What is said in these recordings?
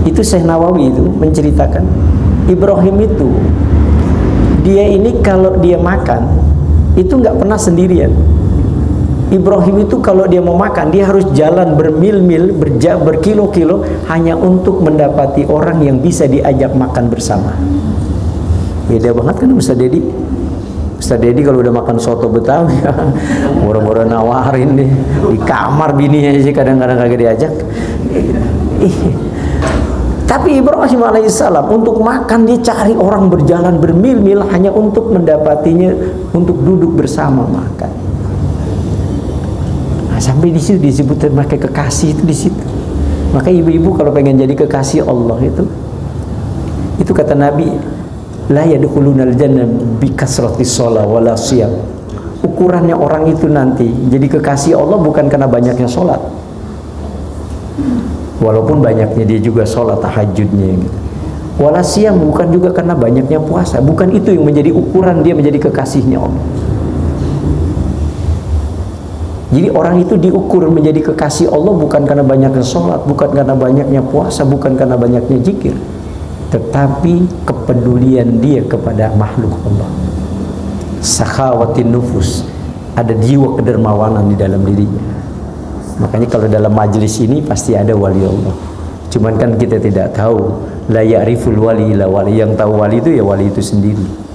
Itu Syekh Nawawi itu menceritakan Ibrahim itu, dia ini kalau dia makan itu nggak pernah sendirian. Ibrahim itu kalau dia mau makan, dia harus jalan bermil-mil, berkilo-kilo hanya untuk mendapati orang yang bisa diajak makan bersama. Beda banget kan Ustaz Dedi? Ustaz Dedi kalau udah makan soto Betawi, murah-murah nawarin nih di kamar bininya sih, kadang-kadang kagak diajak. Tapi Ibrahim alaihissalam untuk makan dia cari orang berjalan bermil-mil hanya untuk mendapatinya, untuk duduk bersama makan. Nah, sampai di situ disebut pakai kekasih itu di situ. Maka ibu-ibu kalau pengen jadi kekasih Allah itu kata Nabi, la yadkhulunal jannah bi kasratis shalah wala shiyam. Ukurannya orang itu nanti jadi kekasih Allah bukan karena banyaknya sholat, walaupun banyaknya dia juga sholat tahajudnya gitu. Wala shiyam bukan juga karena banyaknya puasa, bukan itu yang menjadi ukuran dia menjadi kekasihnya Allah. Jadi orang itu diukur menjadi kekasih Allah bukan karena banyaknya sholat, bukan karena banyaknya puasa, bukan karena banyaknya zikir, tetapi kepedulian dia kepada makhluk Allah. Sakhawatin nufus, ada jiwa kedermawanan di dalam dirinya. Makanya kalau dalam majelis ini pasti ada wali Allah. Cuman kan kita tidak tahu. La ya'riful wali illa wali. Yang tahu wali itu ya wali itu sendiri.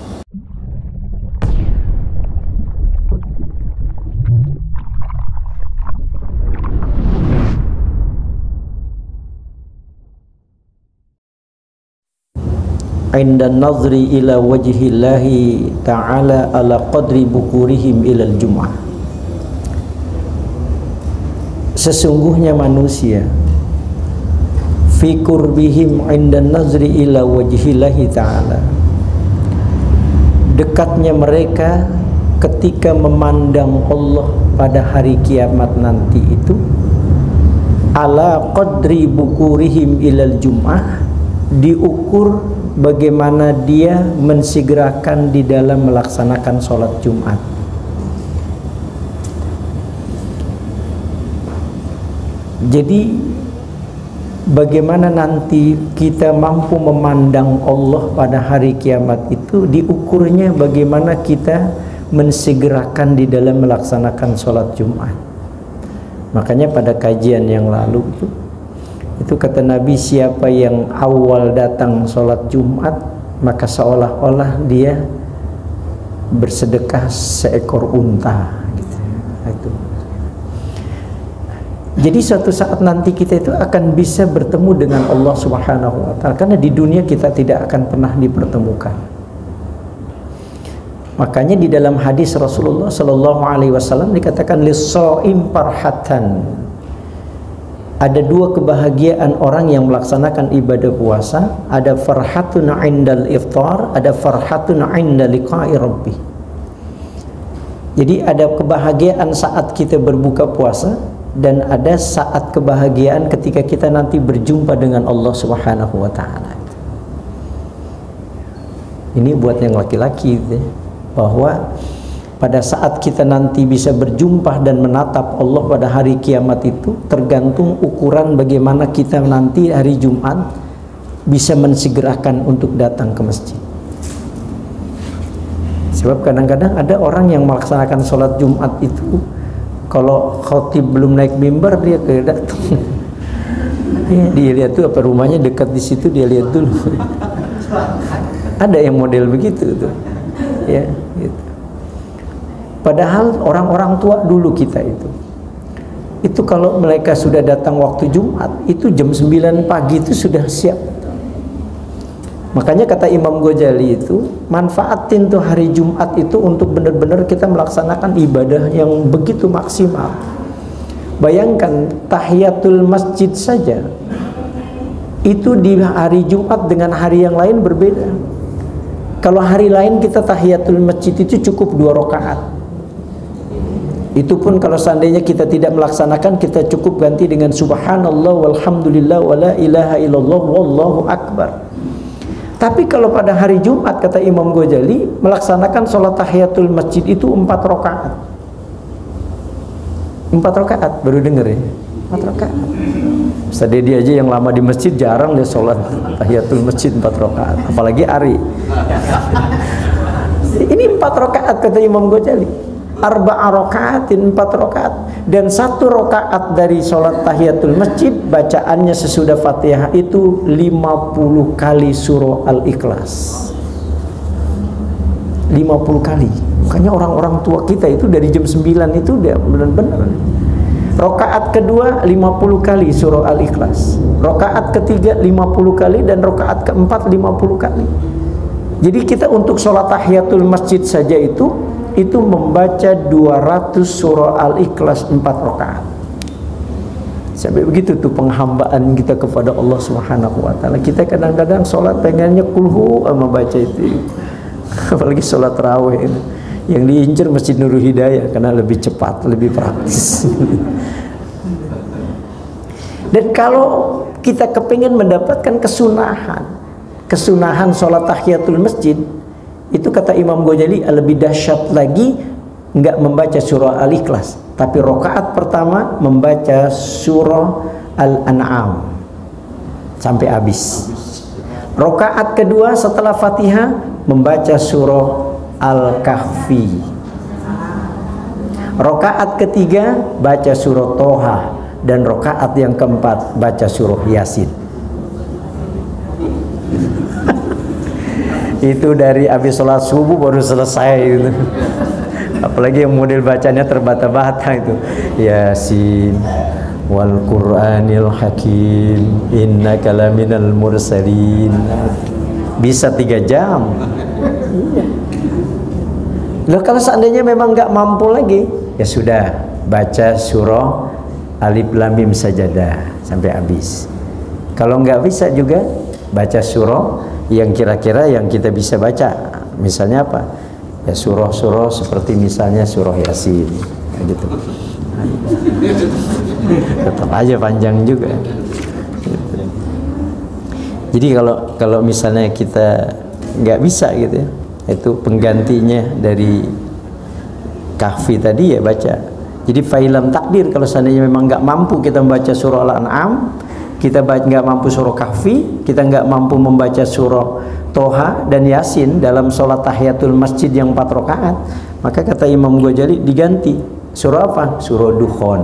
Inda nazri ila wajhillahi ta'ala ala qadri bukurihim ilal jum'ah. Sesungguhnya manusia fi qurbihim inda nazri ila wajhillahi ta'ala, dekatnya mereka ketika memandang Allah pada hari kiamat nanti itu ala qadri bukurihim ilal jum'ah, diukur bagaimana dia mensegerakan di dalam melaksanakan sholat Jumat. Jadi bagaimana nanti kita mampu memandang Allah pada hari kiamat itu diukurnya bagaimana kita mensegerakan di dalam melaksanakan sholat Jumat. Makanya pada kajian yang lalu itu kata Nabi, siapa yang awal datang sholat Jumat maka seolah-olah dia bersedekah seekor unta gitu. Itu. Jadi suatu saat nanti kita itu akan bisa bertemu dengan Allah Subhanahu wa ta'ala, karena di dunia kita tidak akan pernah dipertemukan. Makanya di dalam hadis Rasulullah sallallahu alaihi wasallam dikatakan lis-shaim farhatan. Ada dua kebahagiaan orang yang melaksanakan ibadah puasa, ada farhatun 'indal iftar, ada farhatun 'inda liqa'i rabbih. Jadi ada kebahagiaan saat kita berbuka puasa dan ada saat kebahagiaan ketika kita nanti berjumpa dengan Allah Subhanahu wa taala. Ini buat yang laki-laki bahwa pada saat kita nanti bisa berjumpa dan menatap Allah pada hari kiamat itu tergantung ukuran bagaimana kita nanti hari Jumat bisa mensegerakan untuk datang ke masjid. Sebab kadang-kadang ada orang yang melaksanakan sholat Jumat itu kalau khatib belum naik mimbar dia datang. Dia lihat tuh apa rumahnya dekat di situ, dia lihat dulu. Ada yang model begitu tuh. Ya, gitu. Padahal orang-orang tua dulu kita itu kalau mereka sudah datang waktu Jumat itu jam 9 pagi itu sudah siap. Makanya kata Imam Ghazali itu, manfaatin tuh hari Jumat itu untuk benar-benar kita melaksanakan ibadah yang begitu maksimal. Bayangkan tahiyatul masjid saja itu di hari Jumat dengan hari yang lain berbeda. Kalau hari lain kita tahiyatul masjid itu cukup 2 rakaat. Itu pun kalau seandainya kita tidak melaksanakan, kita cukup ganti dengan subhanallah walhamdulillah wala ilaha illallah wallahu akbar. Tapi kalau pada hari Jumat kata Imam Ghazali melaksanakan sholat tahiyatul masjid itu 4 rakaat. 4 rakaat baru denger ya. 4 rakaat. Ustaz Dedi aja yang lama di masjid jarang dia sholat tahiyatul masjid 4 rakaat, apalagi Ari. Ini 4 rakaat kata Imam Ghazali. 4 rakaatin, 4 rakaat. Dan 1 rakaat dari sholat tahiyatul masjid bacaannya sesudah Fatihah itu 50 kali surah Al-Ikhlas. 50 kali. Makanya orang-orang tua kita itu dari jam 9 itu dia benar-benar. Rakaat kedua 50 kali surah Al-Ikhlas. Rakaat ketiga 50 kali dan rakaat keempat 50 kali. Jadi kita untuk sholat tahiyatul masjid saja itu membaca 200 surah Al-Ikhlas 4 rakaat. Sampai begitu tuh penghambaan kita kepada Allah Subhanahu wa taala. Kita kadang-kadang sholat pengennya kulhu sama baca itu. Apalagi sholat tarawih ini. Yang diincar Masjid Nurul Hidayah karena lebih cepat, lebih praktis. Dan kalau kita kepingin mendapatkan kesunahan sholat tahiyatul masjid, itu kata Imam Ghazali lebih dahsyat lagi enggak membaca surah Al-Ikhlas, tapi rakaat pertama membaca surah Al-An'am sampai habis. Rakaat kedua setelah Fatihah membaca surah Al-Kahfi. Rakaat ketiga baca surah Toha, dan rakaat yang keempat baca surah Yasin. Itu dari habis sholat subuh baru selesai itu. Apalagi yang model bacanya terbata-bata itu. Yasin wal Qur'anil Hakim innaka laminal mursalin. Bisa 3 jam. Loh, kalau seandainya memang nggak mampu lagi, ya sudah baca surah Alif Lam Mim Sajadah sampai habis. Kalau nggak bisa juga baca surah yang kira-kira yang kita bisa baca. Misalnya apa? Ya surah-surah seperti misalnya surah Yasin, gitu. Tetap aja panjang juga. Gitu. Jadi kalau misalnya kita nggak bisa gitu ya, itu penggantinya dari Kahfi tadi ya baca. Jadi fa'ilam takdir, kalau seandainya memang nggak mampu kita membaca surah Al-An'am, kita nggak mampu surah Kahfi, kita nggak mampu membaca surah Toha dan Yasin dalam sholat tahiyatul masjid yang 4 rakaat, maka kata Imam Ghazali diganti surah apa? Surah Dukhan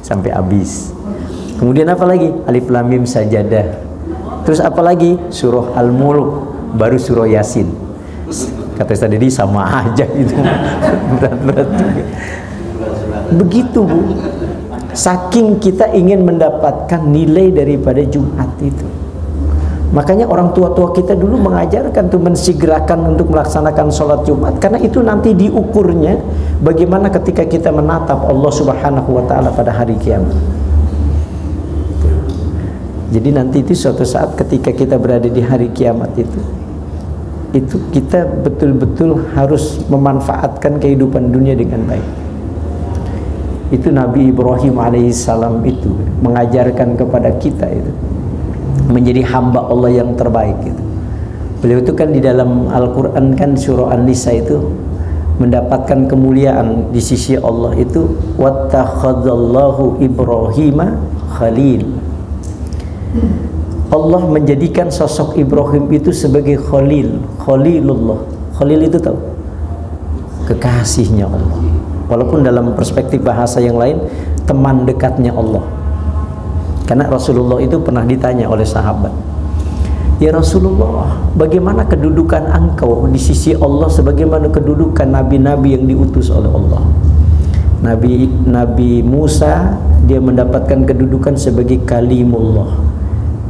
sampai habis. Kemudian apa lagi? Alif Lam Mim Sajadah. Terus apa lagi? Surah Al-Mulk, baru surah Yasin. Kata Ustaz Dedi sama aja gitu. Berat-berat juga. Begitu Bu. Saking kita ingin mendapatkan nilai daripada Jumat itu. Makanya orang tua-tua kita dulu mengajarkan tuh, mensegerakan untuk melaksanakan sholat Jumat, karena itu nanti diukurnya bagaimana ketika kita menatap Allah Subhanahu wa taala pada hari kiamat. Jadi nanti itu suatu saat ketika kita berada di hari kiamat itu kita betul-betul harus memanfaatkan kehidupan dunia dengan baik. Itu Nabi Ibrahim alaihissalam itu mengajarkan kepada kita itu menjadi hamba Allah yang terbaik gitu. Beliau itu kan di dalam Al-Quran kan surah An-Nisa itu mendapatkan kemuliaan di sisi Allah itu wattakhadallahu Ibrahima khalil. Allah menjadikan sosok Ibrahim itu sebagai khalil, khalilullah. Khalil itu tahu? Kekasihnya Allah. Walaupun dalam perspektif bahasa yang lain teman dekatnya Allah. Karena Rasulullah itu pernah ditanya oleh sahabat, ya Rasulullah, bagaimana kedudukan engkau di sisi Allah sebagaimana kedudukan nabi-nabi yang diutus oleh Allah? Nabi Musa dia mendapatkan kedudukan sebagai kalimullah,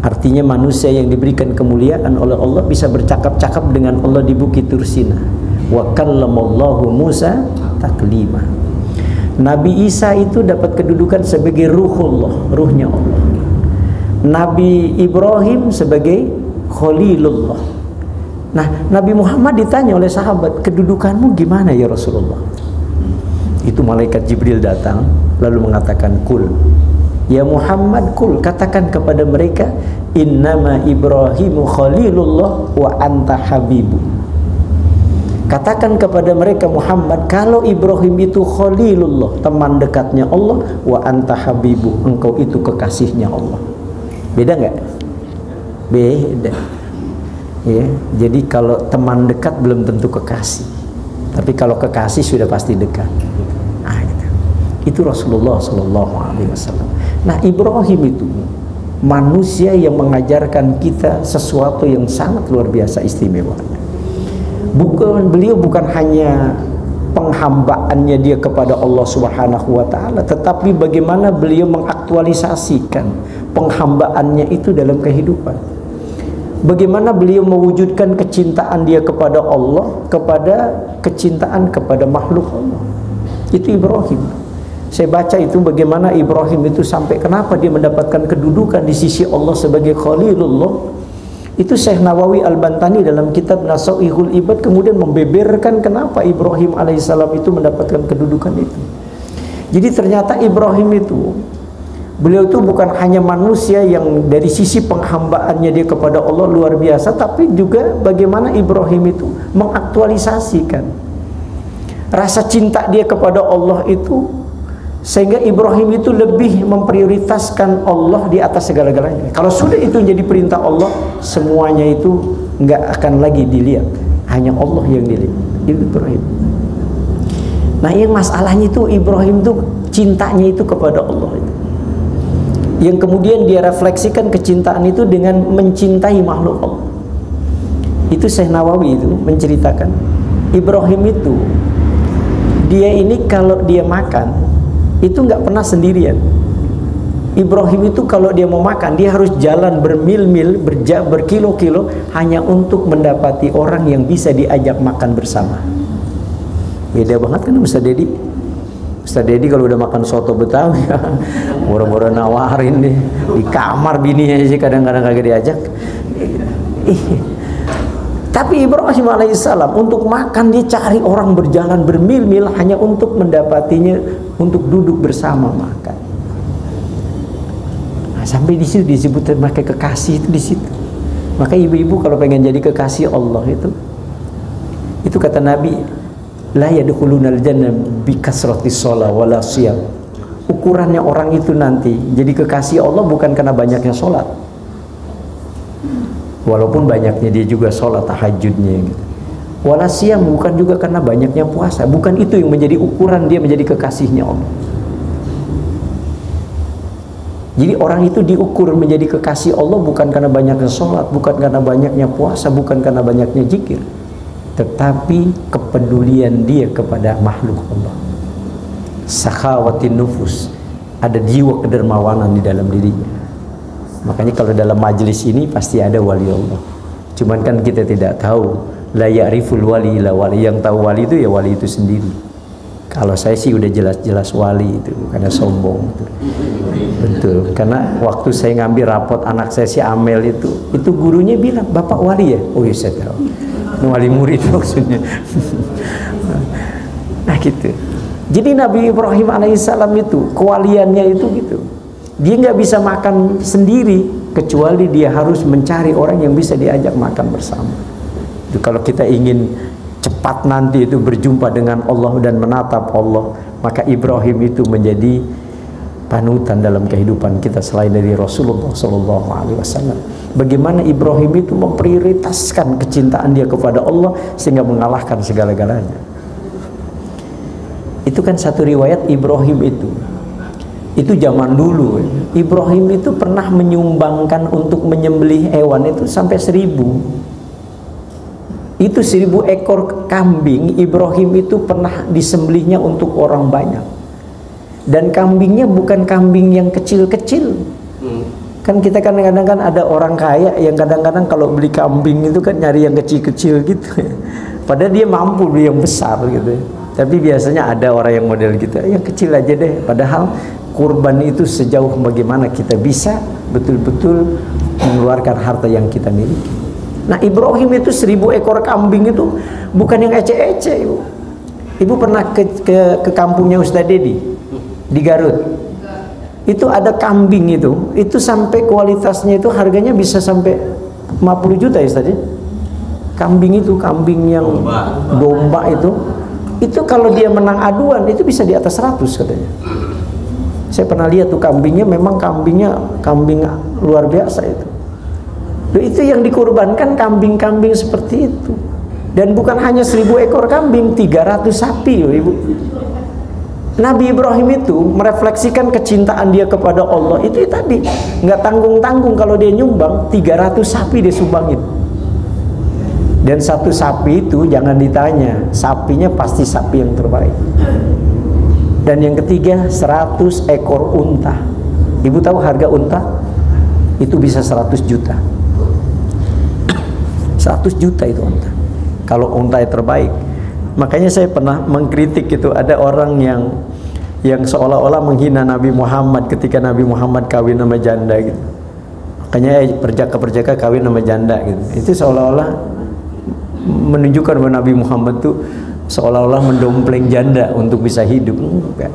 artinya manusia yang diberikan kemuliaan oleh Allah, bisa bercakap-cakap dengan Allah di Bukit Tursina. Wa kallamallahu Musa taklima. Nabi Isa itu dapat kedudukan sebagai ruhullah, ruhnya Allah. Nabi Ibrahim sebagai khalilullah. Nah, Nabi Muhammad ditanya oleh sahabat, kedudukanmu gimana ya Rasulullah? Itu malaikat Jibril datang lalu mengatakan, kul ya Muhammad, kul, katakan kepada mereka, innama Ibrahimu khalilullah wa anta habibu. Katakan kepada mereka Muhammad, kalau Ibrahim itu Khalilullah, teman dekatnya Allah, wa anta habibu, engkau itu kekasihnya Allah. Beda nggak? Beda. Ya, jadi kalau teman dekat belum tentu kekasih, tapi kalau kekasih sudah pasti dekat. Nah, gitu. Itu Rasulullah SAW. Nah, Ibrahim itu manusia yang mengajarkan kita sesuatu yang sangat luar biasa istimewa. Beliau bukan hanya penghambaannya dia kepada Allah Subhanahu wa taala, tetapi bagaimana beliau mengaktualisasikan penghambaannya itu dalam kehidupan. Bagaimana beliau mewujudkan kecintaan dia kepada Allah, kecintaan kepada makhluk Allah. Itu Ibrahim. Saya baca itu bagaimana Ibrahim itu sampai kenapa dia mendapatkan kedudukan di sisi Allah sebagai Khalilullah. Itu Syekh Nawawi Al-Bantani dalam kitab Nasaihul Ibad kemudian membeberkan kenapa Ibrahim alaihissalam itu mendapatkan kedudukan itu. Jadi ternyata Ibrahim itu, beliau itu bukan hanya manusia yang dari sisi penghambaannya dia kepada Allah luar biasa, tapi juga bagaimana Ibrahim itu mengaktualisasikan rasa cinta dia kepada Allah itu, sehingga Ibrahim itu lebih memprioritaskan Allah di atas segala-galanya. Kalau sudah itu jadi perintah Allah, semuanya itu nggak akan lagi dilihat, hanya Allah yang dilihat. Itu Ibrahim. Nah, yang masalahnya itu Ibrahim itu cintanya itu kepada Allah itu, yang kemudian dia refleksikan kecintaan itu dengan mencintai makhluk Allah. Itu Syekh Nawawi itu menceritakan Ibrahim itu, dia ini kalau dia makan itu nggak pernah sendirian. Ibrahim itu kalau dia mau makan, dia harus jalan bermil-mil, berkilo-kilo hanya untuk mendapati orang yang bisa diajak makan bersama. Beda banget kan Ustaz Dedi? Ustaz Dedi kalau udah makan soto Betawi, boro-boro nawarin nih di kamar bininya sih kadang-kadang kagak diajak. Tapi Ibrahim alaihissalam untuk makan dia cari orang berjalan bermil-mil hanya untuk mendapatinya, untuk duduk bersama makan. Nah, sampai di situ disebut pakai kekasih itu di situ. Maka ibu-ibu kalau pengen jadi kekasih Allah itu kata Nabi, la yadkhulunal jannah bi kasratis shalah wala shiyam. Ukurannya orang itu nanti jadi kekasih Allah bukan karena banyaknya sholat, walaupun banyaknya dia juga sholat tahajudnya gitu. Wala siyam bukan juga karena banyaknya puasa, bukan itu yang menjadi ukuran dia menjadi kekasihnya Allah. Jadi orang itu diukur menjadi kekasih Allah bukan karena banyaknya sholat, bukan karena banyaknya puasa, bukan karena banyaknya zikir, tetapi kepedulian dia kepada makhluk Allah. Sakhawatin nufus, ada jiwa kedermawanan di dalam dirinya. Makanya kalau dalam majelis ini pasti ada wali Allah. Cuman kan kita tidak tahu. La ya'riful wali illa wali. Yang tahu wali itu ya wali itu sendiri. Kalau saya sih udah jelas-jelas wali itu, karena sombong. Betul. Karena waktu saya ngambil rapot anak saya si Amel itu gurunya bilang, "Bapak wali ya?" Oh iya saya tahu. Wali murid maksudnya. Nah gitu. Jadi Nabi Ibrahim alaihissalam itu kewaliannya itu gitu. Dia nggak bisa makan sendiri kecuali dia harus mencari orang yang bisa diajak makan bersama. Itu kalau kita ingin cepat nanti itu berjumpa dengan Allah dan menatap Allah, maka Ibrahim itu menjadi panutan dalam kehidupan kita selain dari Rasulullah SAW. Bagaimana Ibrahim itu memprioritaskan kecintaan dia kepada Allah sehingga mengalahkan segala-galanya. Itu kan satu riwayat Ibrahim itu zaman dulu. Ibrahim itu pernah menyumbangkan untuk menyembelih hewan itu sampai 1000. Itu 1000 ekor kambing Ibrahim itu pernah disembelihnya untuk orang banyak. Dan kambingnya bukan kambing yang kecil-kecil. Kan kita kadang-kadang kan ada orang kaya yang kadang-kadang kalau beli kambing itu kan nyari yang kecil-kecil gitu. Padahal dia mampu beli yang besar gitu. Tapi biasanya ada orang yang model gitu, yang kecil aja deh. Padahal kurban itu sejauh bagaimana kita bisa betul-betul mengeluarkan harta yang kita miliki. Nah Ibrahim itu 1000 ekor kambing itu bukan yang ece-ece. Ibu pernah ke kampungnya Ustaz Dedi di Garut. Itu ada kambing itu sampai kualitasnya itu harganya bisa sampai 50 juta ya Ustaz. Kambing itu, kambing yang domba itu kalau dia menang aduan itu bisa di atas 100 katanya. Saya pernah lihat tuh kambingnya, memang kambing luar biasa itu. Itu yang dikorbankan kambing-kambing seperti itu. Dan bukan hanya 1000 ekor kambing, 300 sapi loh Ibu. Nabi Ibrahim itu merefleksikan kecintaan dia kepada Allah. Itu tadi, nggak tanggung-tanggung kalau dia nyumbang 300 sapi dia sumbangin. Dan satu sapi itu jangan ditanya, sapinya pasti sapi yang terbaik. Dan yang ketiga 100 ekor unta. Ibu tahu harga unta? Itu bisa 100 juta. 100 juta itu unta. Kalau unta yang terbaik. Makanya saya pernah mengkritik itu, ada orang yang seolah-olah menghina Nabi Muhammad ketika Nabi Muhammad kawin sama janda gitu. Makanya perjaka-perjaka kawin sama janda gitu. Itu seolah-olah menunjukkan bahwa Nabi Muhammad tuh seolah-olah mendompleng janda untuk bisa hidup. Enggak.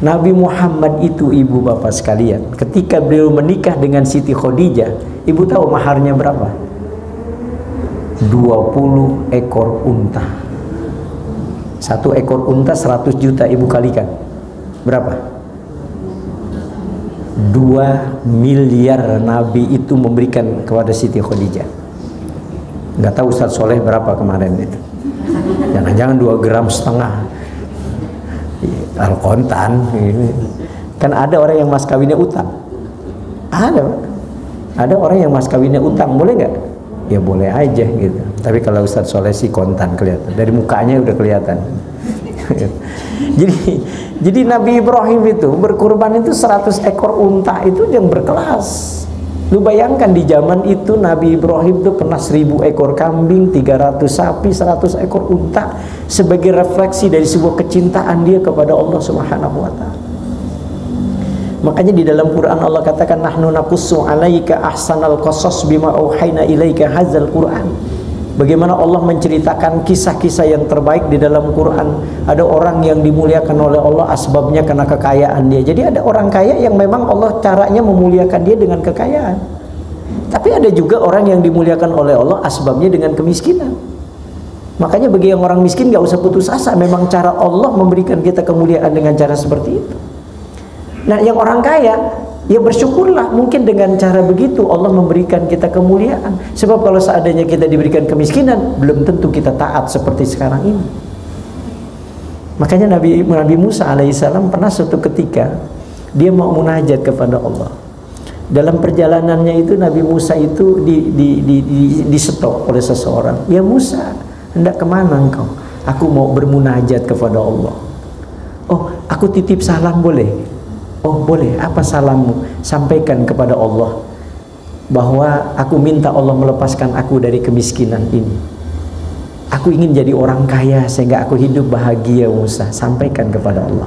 Nabi Muhammad itu, ibu bapak sekalian, ketika beliau menikah dengan Siti Khadijah, ibu tahu maharnya berapa? 20 ekor unta. 1 ekor unta 100 juta, ibu kalikan berapa? 2 miliar Nabi itu memberikan kepada Siti Khadijah. Nggak tahu Ustaz Soleh berapa kemarin itu. Jangan-jangan 2,5 gram Al-Kontan. Kan ada orang yang mas kawinnya utang. Ada orang yang mas kawinnya utang, boleh nggak? Ya boleh aja gitu. Tapi kalau Ustaz Soleh sih kontan kelihatan. Dari mukanya udah kelihatan. Jadi Nabi Ibrahim itu berkurban itu 100 ekor unta itu yang berkelas. Lu bayangkan di zaman itu Nabi Ibrahim itu pernah 1000 ekor kambing, 300 sapi, 100 ekor unta, sebagai refleksi dari sebuah kecintaan dia kepada Allah Subhanahu wa taala. Makanya di dalam Quran Allah katakan, nahnu naqussu 'alaika ahsanal qasas bima auhayna ilaika hadzal Quran. Bagaimana Allah menceritakan kisah-kisah yang terbaik di dalam Quran. Ada orang yang dimuliakan oleh Allah asbabnya karena kekayaan dia. Jadi ada orang kaya yang memang Allah caranya memuliakan dia dengan kekayaan. Tapi ada juga orang yang dimuliakan oleh Allah asbabnya dengan kemiskinan. Makanya bagi yang orang miskin gak usah putus asa. Memang cara Allah memberikan kita kemuliaan dengan cara seperti itu. Nah yang orang kaya, ya bersyukurlah, mungkin dengan cara begitu Allah memberikan kita kemuliaan. Sebab kalau seandainya kita diberikan kemiskinan, belum tentu kita taat seperti sekarang ini. Makanya Nabi Musa alaihissalam pernah suatu ketika dia mau munajat kepada Allah. Dalam perjalanannya itu Nabi Musa itu di stop oleh seseorang. Ya Musa, hendak kemana engkau? Aku mau bermunajat kepada Allah. Oh, aku titip salam boleh? Oh boleh, apa salammu? Sampaikan kepada Allah bahwa aku minta Allah melepaskan aku dari kemiskinan ini. Aku ingin jadi orang kaya sehingga aku hidup bahagia Musa. Sampaikan kepada Allah.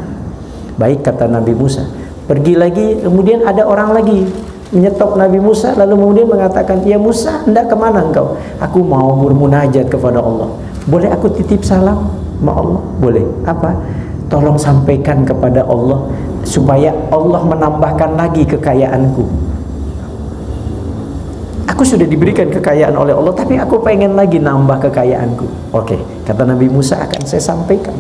Baik, kata Nabi Musa. Pergi lagi, kemudian ada orang lagi menyetop Nabi Musa, lalu kemudian mengatakan, ya Musa, hendak kemana engkau? Aku mau bermunajat kepada Allah. Boleh aku titip salam sama Allah? Boleh. Apa? Tolong sampaikan kepada Allah supaya Allah menambahkan lagi kekayaanku. Aku sudah diberikan kekayaan oleh Allah, tapi aku pengen lagi nambah kekayaanku. Oke, kata Nabi Musa, akan saya sampaikan.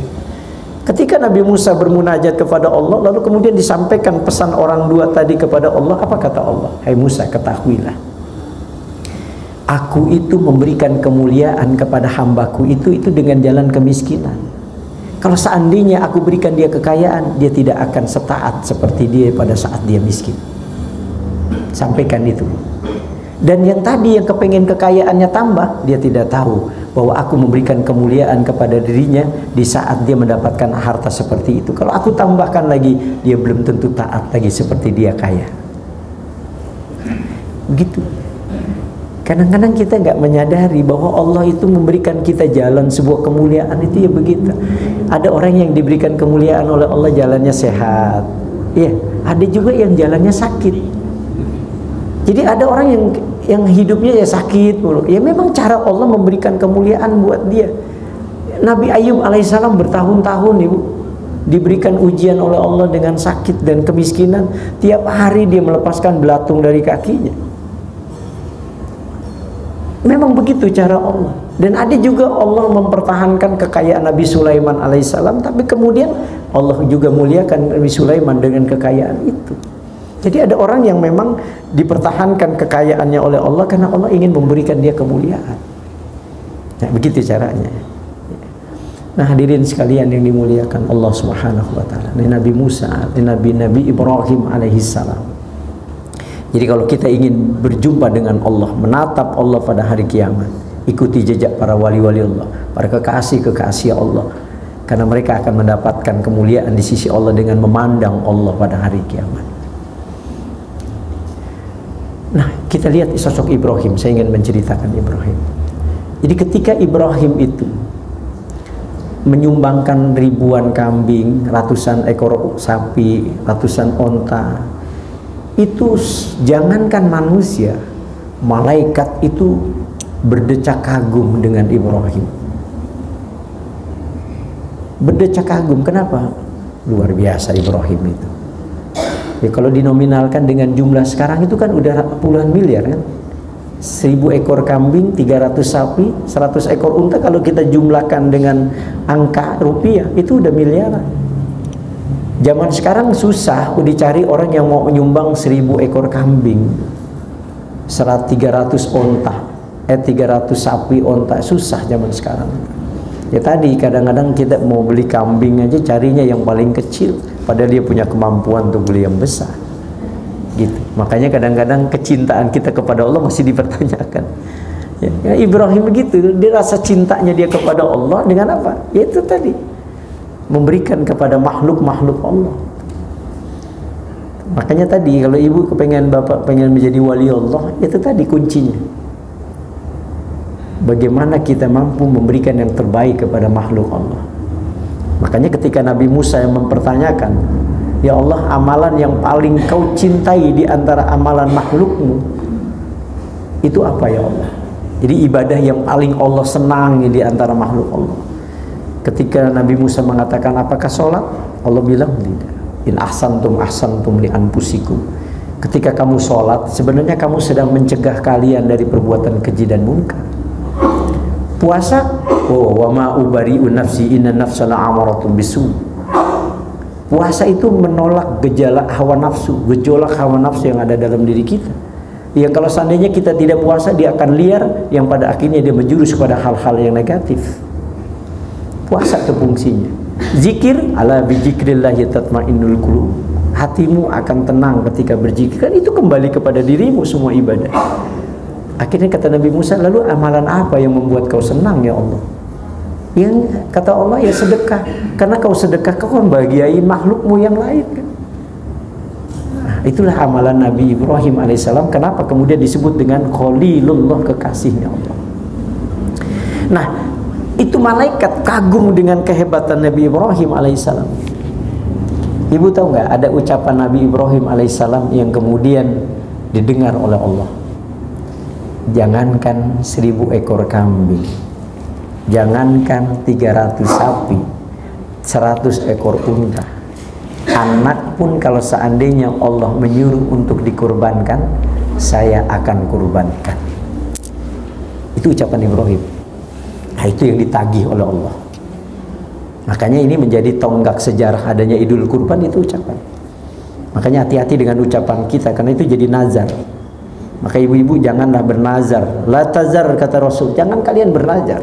Ketika Nabi Musa bermunajat kepada Allah, lalu kemudian disampaikan pesan orang dua tadi kepada Allah. Apa kata Allah? Hai Musa, ketahuilah, aku itu memberikan kemuliaan kepada hambaku itu dengan jalan kemiskinan. Kalau seandainya aku berikan dia kekayaan, dia tidak akan setaat seperti dia pada saat dia miskin. Sampaikan itu. Dan yang tadi yang kepengen kekayaannya tambah, dia tidak tahu bahwa aku memberikan kemuliaan kepada dirinya di saat dia mendapatkan harta seperti itu. Kalau aku tambahkan lagi, dia belum tentu taat lagi seperti dia kaya. Begitu. Kadang-kadang kita nggak menyadari bahwa Allah itu memberikan kita jalan sebuah kemuliaan itu ya begitu. Ada orang yang diberikan kemuliaan oleh Allah jalannya sehat. Iya, ada juga yang jalannya sakit. Jadi ada orang yang hidupnya ya sakit mulu. Ya memang cara Allah memberikan kemuliaan buat dia. Nabi Ayub alaihissalam bertahun-tahun Ibu diberikan ujian oleh Allah dengan sakit dan kemiskinan. Tiap hari dia melepaskan belatung dari kakinya. Memang begitu cara Allah. Dan ada juga Allah mempertahankan kekayaan Nabi Sulaiman alaihissalam, tapi kemudian Allah juga muliakan Nabi Sulaiman dengan kekayaan itu. Jadi ada orang yang memang dipertahankan kekayaannya oleh Allah karena Allah ingin memberikan dia kemuliaan. Nah, begitu caranya. Nah, hadirin sekalian yang dimuliakan Allah Subhanahu wa taala. Nabi Musa, Nabi Ibrahim alaihissalam. Jadi kalau kita ingin berjumpa dengan Allah, menatap Allah pada hari kiamat, ikuti jejak para wali-wali Allah, para kekasih-kekasih Allah, karena mereka akan mendapatkan kemuliaan di sisi Allah dengan memandang Allah pada hari kiamat. Nah, kita lihat sosok Ibrahim. Saya ingin menceritakan Ibrahim. Jadi ketika Ibrahim itu menyumbangkan ribuan kambing, ratusan ekor sapi, ratusan onta, itu jangankan manusia, malaikat itu berdecak kagum dengan Ibrahim. Berdecak kagum, kenapa? Luar biasa Ibrahim itu. Ya, kalau dinominalkan dengan jumlah sekarang itu kan udah puluhan miliar kan. 1000 ekor kambing, 300 sapi, 100 ekor unta, kalau kita jumlahkan dengan angka rupiah itu udah miliaran. Zaman sekarang susah dicari orang yang mau menyumbang 1000 ekor kambing, 300 onta, 300 sapi onta, susah zaman sekarang. Ya tadi kadang-kadang kita mau beli kambing aja carinya yang paling kecil, padahal dia punya kemampuan untuk beli yang besar. Gitu. Makanya kadang-kadang kecintaan kita kepada Allah masih dipertanyakan. Ya, Ibrahim begitu, dia rasa cintanya dia kepada Allah dengan apa? Yaitu tadi, memberikan kepada makhluk-makhluk Allah. Makanya tadi kalau ibu kepengen bapak pengen menjadi wali Allah, itu tadi kuncinya. Bagaimana kita mampu memberikan yang terbaik kepada makhluk Allah. Makanya ketika Nabi Musa yang mempertanyakan, ya Allah, amalan yang paling kau cintai di antara amalan makhlukmu itu apa ya Allah? Jadi ibadah yang paling Allah senangi di antara makhluk Allah. Ketika Nabi Musa mengatakan apakah sholat, Allah bilang tidak. In ahsantum ahsantum li anfusikum. Ketika kamu sholat, sebenarnya kamu sedang mencegah kalian dari perbuatan keji dan munkar. Puasa, oh wa ma ubari'u nafsi inna nafsa la'amaratun bisu. Puasa itu menolak gejolak hawa nafsu yang ada dalam diri kita. Ya kalau seandainya kita tidak puasa, dia akan liar, yang pada akhirnya dia menjurus kepada hal-hal yang negatif. Puasa itu fungsinya. Zikir, ala bizikrillahi tatmainnul qulub. Hatimu akan tenang ketika berzikir. Kan itu kembali kepada dirimu semua ibadah. Akhirnya kata Nabi Musa, lalu amalan apa yang membuat kau senang ya Allah? Yang kata Allah, ya sedekah. Karena kau sedekah, kau kan bahagiain makhlukmu yang lain kan? Nah, itulah amalan Nabi Ibrahim alaihissalam. Kenapa kemudian disebut dengan Khalilullah, kekasihnya Allah. Nah, itu malaikat kagum dengan kehebatan Nabi Ibrahim alaihissalam. Ibu tahu nggak, ada ucapan Nabi Ibrahim alaihissalam yang kemudian didengar oleh Allah. Jangankan 1000 ekor kambing, jangankan 300 sapi, 100 ekor unta, anak pun kalau seandainya Allah menyuruh untuk dikurbankan, saya akan kurbankan. Itu ucapan Ibrahim. Nah, itu yang ditagih oleh Allah. Makanya ini menjadi tonggak sejarah adanya Idul Kurban, itu ucapan. Makanya hati-hati dengan ucapan kita, karena itu jadi nazar. Maka ibu-ibu janganlah bernazar. La tazar, kata Rasul, jangan kalian bernazar.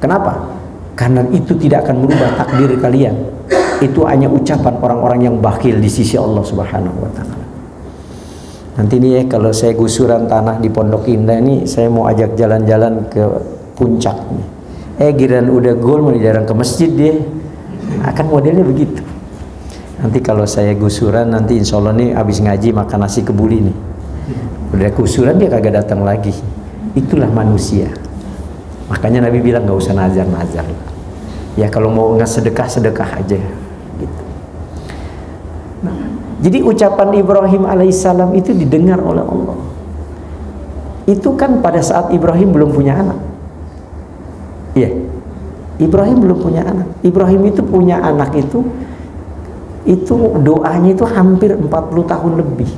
Kenapa? Karena itu tidak akan merubah takdir kalian. Itu hanya ucapan orang-orang yang bakhil di sisi Allah Subhanahu wa taala. Nanti nih ya, kalau saya gusuran tanah di Pondok Indah ini, saya mau ajak jalan-jalan ke puncak nih. Giliran udah gol mau jarang ke masjid dia. Akan modelnya begitu. Nanti kalau saya gusuran, nanti insya Allah nih habis ngaji makan nasi kebuli nih. Udah gusuran dia kagak datang lagi. Itulah manusia. Makanya Nabi bilang nggak usah nazar-nazar. Ya kalau mau sedekah aja. Gitu. Nah, jadi ucapan Ibrahim alaihissalam itu didengar oleh Allah. Itu kan pada saat Ibrahim belum punya anak. Iya, Ibrahim belum punya anak. Ibrahim itu punya anak itu doanya itu hampir 40 tahun lebih.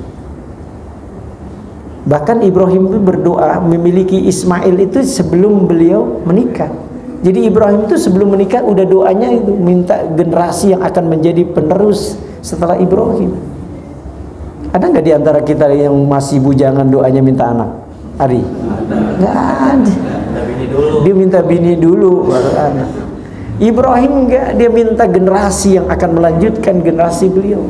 Bahkan Ibrahim itu berdoa memiliki Ismail itu sebelum beliau menikah. Jadi Ibrahim itu sebelum menikah udah doanya itu minta generasi yang akan menjadi penerus setelah Ibrahim. Ada nggak di antara kita yang masih bujangan doanya minta anak? Ari? Nggak ada. Dia minta bini dulu baru anak. Ibrahim enggak, dia minta generasi yang akan melanjutkan generasi beliau.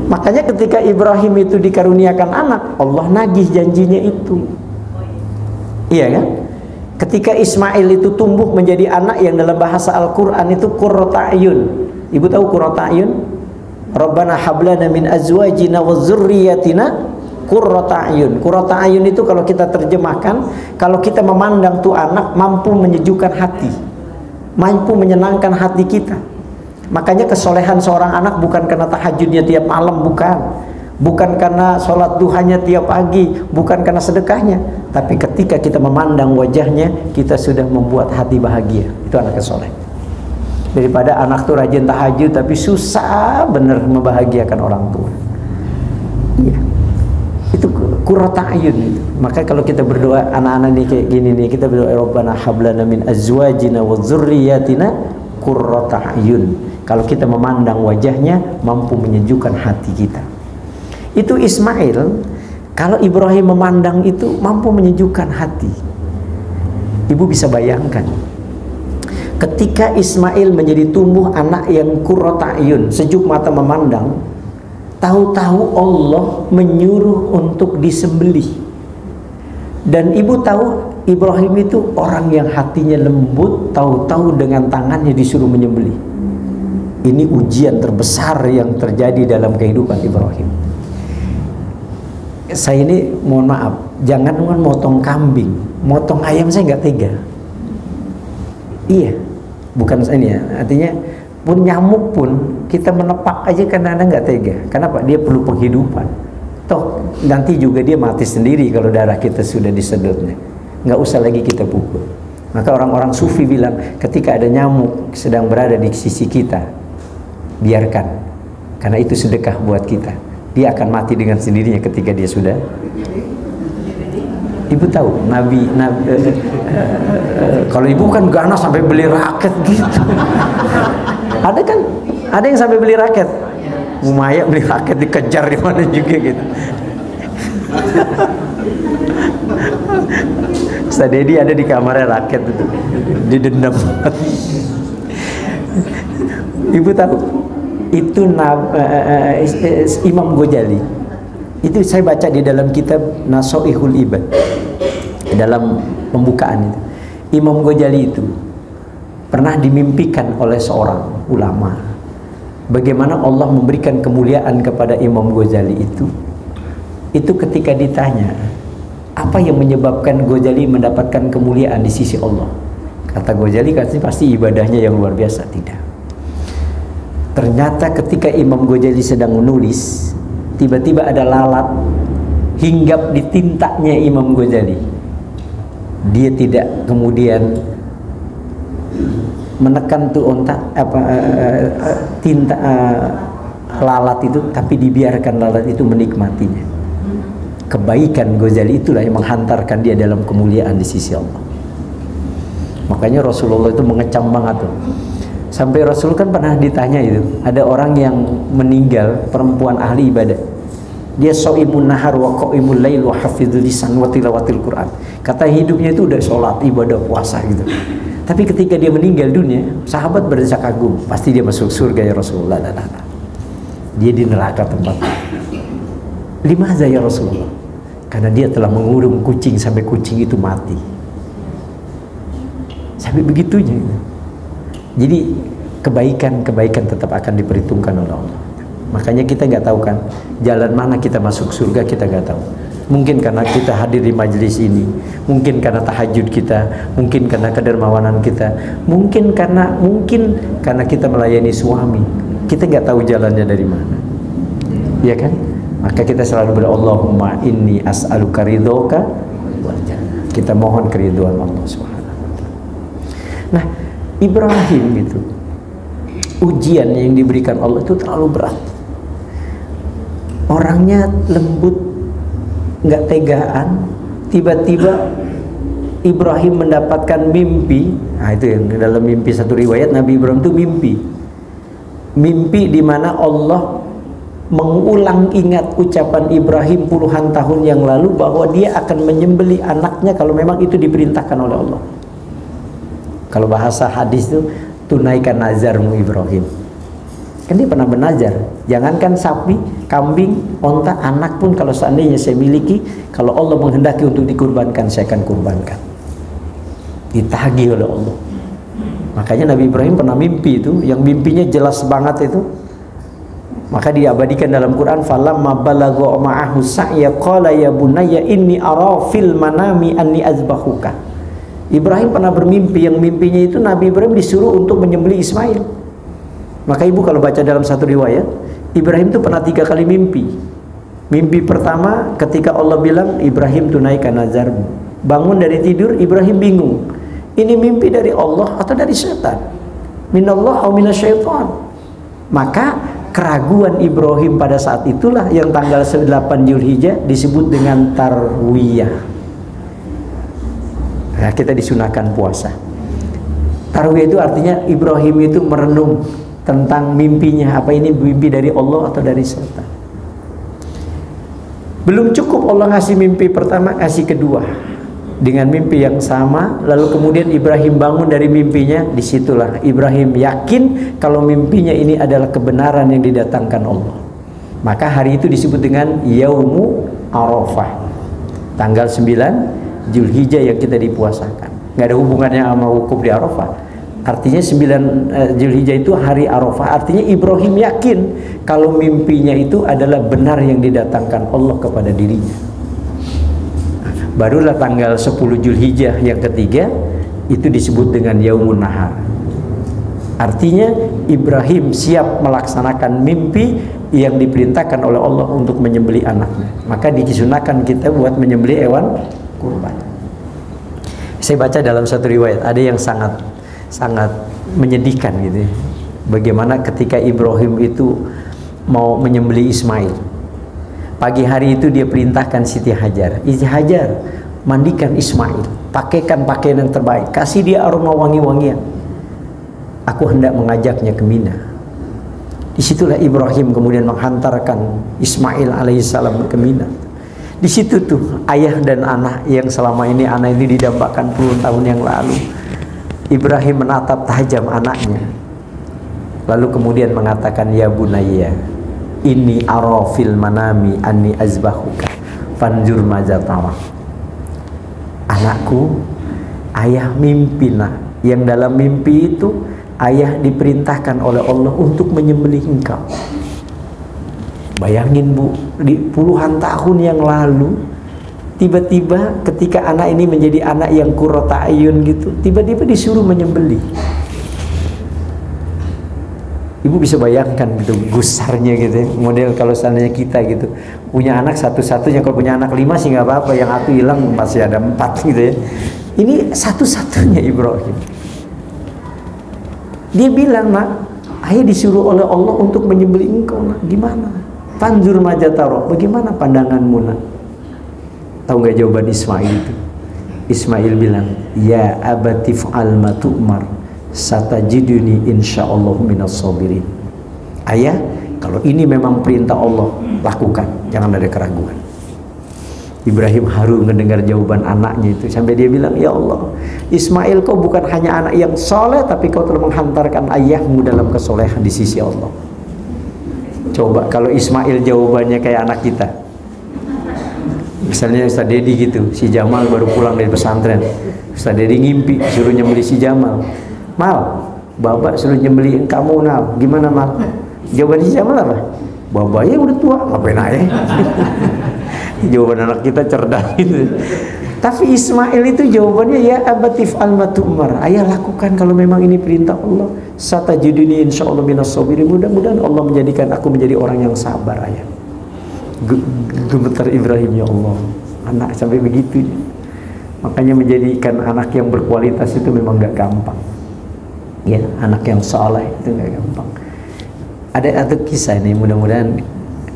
Makanya ketika Ibrahim itu dikaruniakan anak, Allah nagih janjinya itu. Iya kan? Ketika Ismail itu tumbuh menjadi anak yang dalam bahasa Al-Quran itu qurrata a'yun. Ibu tahu qurrata a'yun? Rabbana hablana min azwajina wa dzurriyyatina qurrata a'yun. Qurrata a'yun itu kalau kita terjemahkan, kalau kita memandang tuh anak mampu menyejukkan hati, mampu menyenangkan hati kita. Makanya kesolehan seorang anak bukan karena tahajudnya tiap malam, bukan karena sholat duhanya tiap pagi, bukan karena sedekahnya, tapi ketika kita memandang wajahnya, kita sudah membuat hati bahagia. Itu anak soleh. Daripada anak tuh rajin tahajud tapi susah bener membahagiakan orang tua. Iya, itu qurrata a'yun itu. Maka kalau kita berdoa anak-anak nih kayak gini nih, kita berdoa Rabbana hablana min azwajina wa dzurriyyatina qurrata a'yun. Kalau kita memandang wajahnya mampu menyejukkan hati kita. Itu Ismail. Kalau Ibrahim memandang itu mampu menyejukkan hati. Ibu bisa bayangkan ketika Ismail menjadi tumbuh anak yang qurrata a'yun, sejuk mata memandang, tahu-tahu Allah menyuruh untuk disembelih. Dan ibu tahu Ibrahim itu orang yang hatinya lembut, tahu-tahu dengan tangannya disuruh menyembelih. Ini ujian terbesar yang terjadi dalam kehidupan Ibrahim. Saya ini mohon maaf, jangan motong kambing, motong ayam saya nggak tega. Iya, bukan ini ya. Artinya pun nyamuk pun kita menepak aja karena nggak tega. Kenapa? Dia perlu penghidupan. Toh nanti juga dia mati sendiri kalau darah kita sudah disedotnya. Nggak usah lagi kita pukul. Maka orang-orang sufi bilang ketika ada nyamuk sedang berada di sisi kita, biarkan, karena itu sedekah buat kita. Dia akan mati dengan sendirinya ketika dia sudah. Ibu tahu kalau ibu kan ganas sampai beli raket gitu. Ada kan? Ada yang sampai beli raket. Umaya beli raket dikejar di mana juga gitu. Ustaz Dedi ada di kamarnya raket itu didendam. Ibu tahu itu Imam Ghazali itu saya baca di dalam kitab Nasoihul Ibad dalam pembukaan itu. Imam Ghazali itu pernah dimimpikan oleh seorang ulama bagaimana Allah memberikan kemuliaan kepada Imam Ghazali itu ketika ditanya apa yang menyebabkan Ghazali mendapatkan kemuliaan di sisi Allah, kata Ghazali pasti ibadahnya yang luar biasa. Tidak. Ternyata ketika Imam Ghazali sedang menulis, tiba-tiba ada lalat hinggap di tintanya Imam Ghazali. Dia tidak kemudian menekan tuh tinta lalat itu, tapi dibiarkan lalat itu menikmatinya. Kebaikan Ghazali itulah yang menghantarkan dia dalam kemuliaan di sisi Allah. Makanya Rasulullah itu mengecam banget tuh. Sampai Rasul kan pernah ditanya itu, ada orang yang meninggal, perempuan ahli ibadah. Dia shaimun nahar wa qaimul lail wa hafizul lisan wa tilawatil Quran. Kata hidupnya itu udah sholat, ibadah, puasa gitu. Tapi ketika dia meninggal dunia, sahabat berdecak kagum, pasti dia masuk surga ya Rasulullah. Dia di neraka tempatnya. Limaza ya Rasulullah? Karena dia telah mengurung kucing sampai kucing itu mati. Sampai begitunya gitu. Jadi kebaikan tetap akan diperhitungkan oleh Allah. Makanya kita nggak tahu kan jalan mana kita masuk surga, kita nggak tahu. Mungkin karena kita hadir di majelis ini, mungkin karena tahajud kita, mungkin karena kedermawanan kita, mungkin karena kita melayani suami. Kita nggak tahu jalannya dari mana, ya kan? Maka kita selalu berdoa, Allahumma inni as'aluka ridhoka wal jannah. Kita mohon keridhaan Allah Subhanahu wa taala. Nah, Ibrahim itu ujian yang diberikan Allah itu terlalu berat. Orangnya lembut, nggak tegaan, tiba-tiba Ibrahim mendapatkan mimpi. Nah, itu yang dalam mimpi, satu riwayat Nabi Ibrahim itu mimpi di mana Allah mengulang ingat ucapan Ibrahim puluhan tahun yang lalu bahwa dia akan menyembelih anaknya kalau memang itu diperintahkan oleh Allah. Kalau bahasa hadis itu, tunaikan nazarmu Ibrahim. Kan dia pernah bernazar, jangankan sapi, kambing, onta, anak pun kalau seandainya saya miliki, kalau Allah menghendaki untuk dikurbankan, saya akan kurbankan. Ditagih oleh Allah. Makanya Nabi Ibrahim pernah mimpi itu, yang mimpinya jelas banget itu. Maka diabadikan dalam Quran, falamma balagha ma'ahu sa'ya qala ya bunayya inni ara fil manami anni azbahuka. Ibrahim pernah bermimpi, yang mimpinya itu Nabi Ibrahim disuruh untuk menyembelih Ismail. Maka ibu kalau baca dalam satu riwayat, Ibrahim itu pernah 3 kali mimpi. Mimpi pertama ketika Allah bilang, Ibrahim tunaikan nazarmu. Bangun dari tidur, Ibrahim bingung, ini mimpi dari Allah atau dari setan? Minallah atau minasyaitan? Maka keraguan Ibrahim pada saat itulah yang tanggal 8 Zulhijjah disebut dengan tarwiyah. Nah, kita disunahkan puasa. Tarwiyah itu artinya Ibrahim itu merenung tentang mimpinya, apa ini mimpi dari Allah atau dari setan. Belum cukup Allah ngasih mimpi pertama, ngasih kedua dengan mimpi yang sama. Lalu kemudian Ibrahim bangun dari mimpinya. Disitulah Ibrahim yakin kalau mimpinya ini adalah kebenaran yang didatangkan Allah. Maka hari itu disebut dengan Yaumu Arafah, tanggal 9 Zulhijjah yang kita dipuasakan. Nggak ada hubungannya sama wukuf di Arafah. Artinya 9 Zulhijjah itu hari Arafah. Artinya Ibrahim yakin kalau mimpinya itu adalah benar yang didatangkan Allah kepada dirinya. Barulah tanggal 10 Zulhijjah yang ketiga itu disebut dengan Yaumun Nahar. Artinya Ibrahim siap melaksanakan mimpi yang diperintahkan oleh Allah untuk menyembelih anaknya. Maka disunahkan kita buat menyembelih hewan kurban. Saya baca dalam satu riwayat ada yang sangat menyedihkan gitu ya. Bagaimana ketika Ibrahim itu mau menyembelih Ismail, pagi hari itu dia perintahkan Siti Hajar, Hajar mandikan Ismail, pakaikan pakaian yang terbaik, kasih dia aroma wangi-wangian, aku hendak mengajaknya ke Mina. Disitulah Ibrahim kemudian menghantarkan Ismail alaihissalam ke Mina. Di situ tuh ayah dan anak yang selama ini anak ini didambakan puluhan tahun yang lalu. Ibrahim menatap tajam anaknya, lalu kemudian mengatakan, ya bunayya inni ara fil manami anni azbahuka fanjur maza tara. Anakku, ayah mimpi nak, yang dalam mimpi itu ayah diperintahkan oleh Allah untuk menyembelih engkau. Bayangin bu, di puluhan tahun yang lalu tiba-tiba ketika anak ini menjadi anak yang qurrata ayun gitu, tiba-tiba disuruh menyembelih. Ibu bisa bayangkan gitu gusarnya gitu, model kalau seandainya kita gitu punya anak satu-satunya. Kalau punya anak 5 sih nggak apa-apa, yang 1 hilang masih ada 4 gitu ya. Ini satu-satunya Ibrahim. Dia bilang, nak, ayah disuruh oleh Allah untuk menyembelih engkau, nak. Gimana? Fanzur majataro, bagaimana pandanganmu, nak? Tahu nggak jawaban Ismail itu? Ismail bilang, ya abati fa'al ma tu'mar satajiduni insyaallah minas sabirin. Ayah, kalau ini memang perintah Allah, lakukan, jangan ada keraguan. Ibrahim haru mendengar jawaban anaknya itu, sampai dia bilang, ya Allah, Ismail kau bukan hanya anak yang soleh, tapi kau telah menghantarkan ayahmu dalam kesolehan di sisi Allah. Coba kalau Ismail jawabannya kayak anak kita. Misalnya Ustaz Dedi gitu, si Jamal baru pulang dari pesantren, Ustaz Dedi ngimpi suruh nyembelih si Jamal. Mal, Bapak suruh nyembelih kamu, Nal. Gimana Mal? Jawaban si Jamal apa? Bapaknya udah tua, ngapain aja? Jawaban anak kita cerdas gitu. Tapi Ismail itu jawabannya, ya abatif al-matumar, ayah lakukan kalau memang ini perintah Allah. Satajiduni insyaallah minas sabirin. Mudah-mudahan Allah menjadikan aku menjadi orang yang sabar, ayah. Gemetar Ibrahim, ya Allah, anak sampai begitu. Makanya menjadikan anak yang berkualitas itu memang gak gampang ya, anak yang saleh itu gak gampang. Ada kisah ini, mudah-mudahan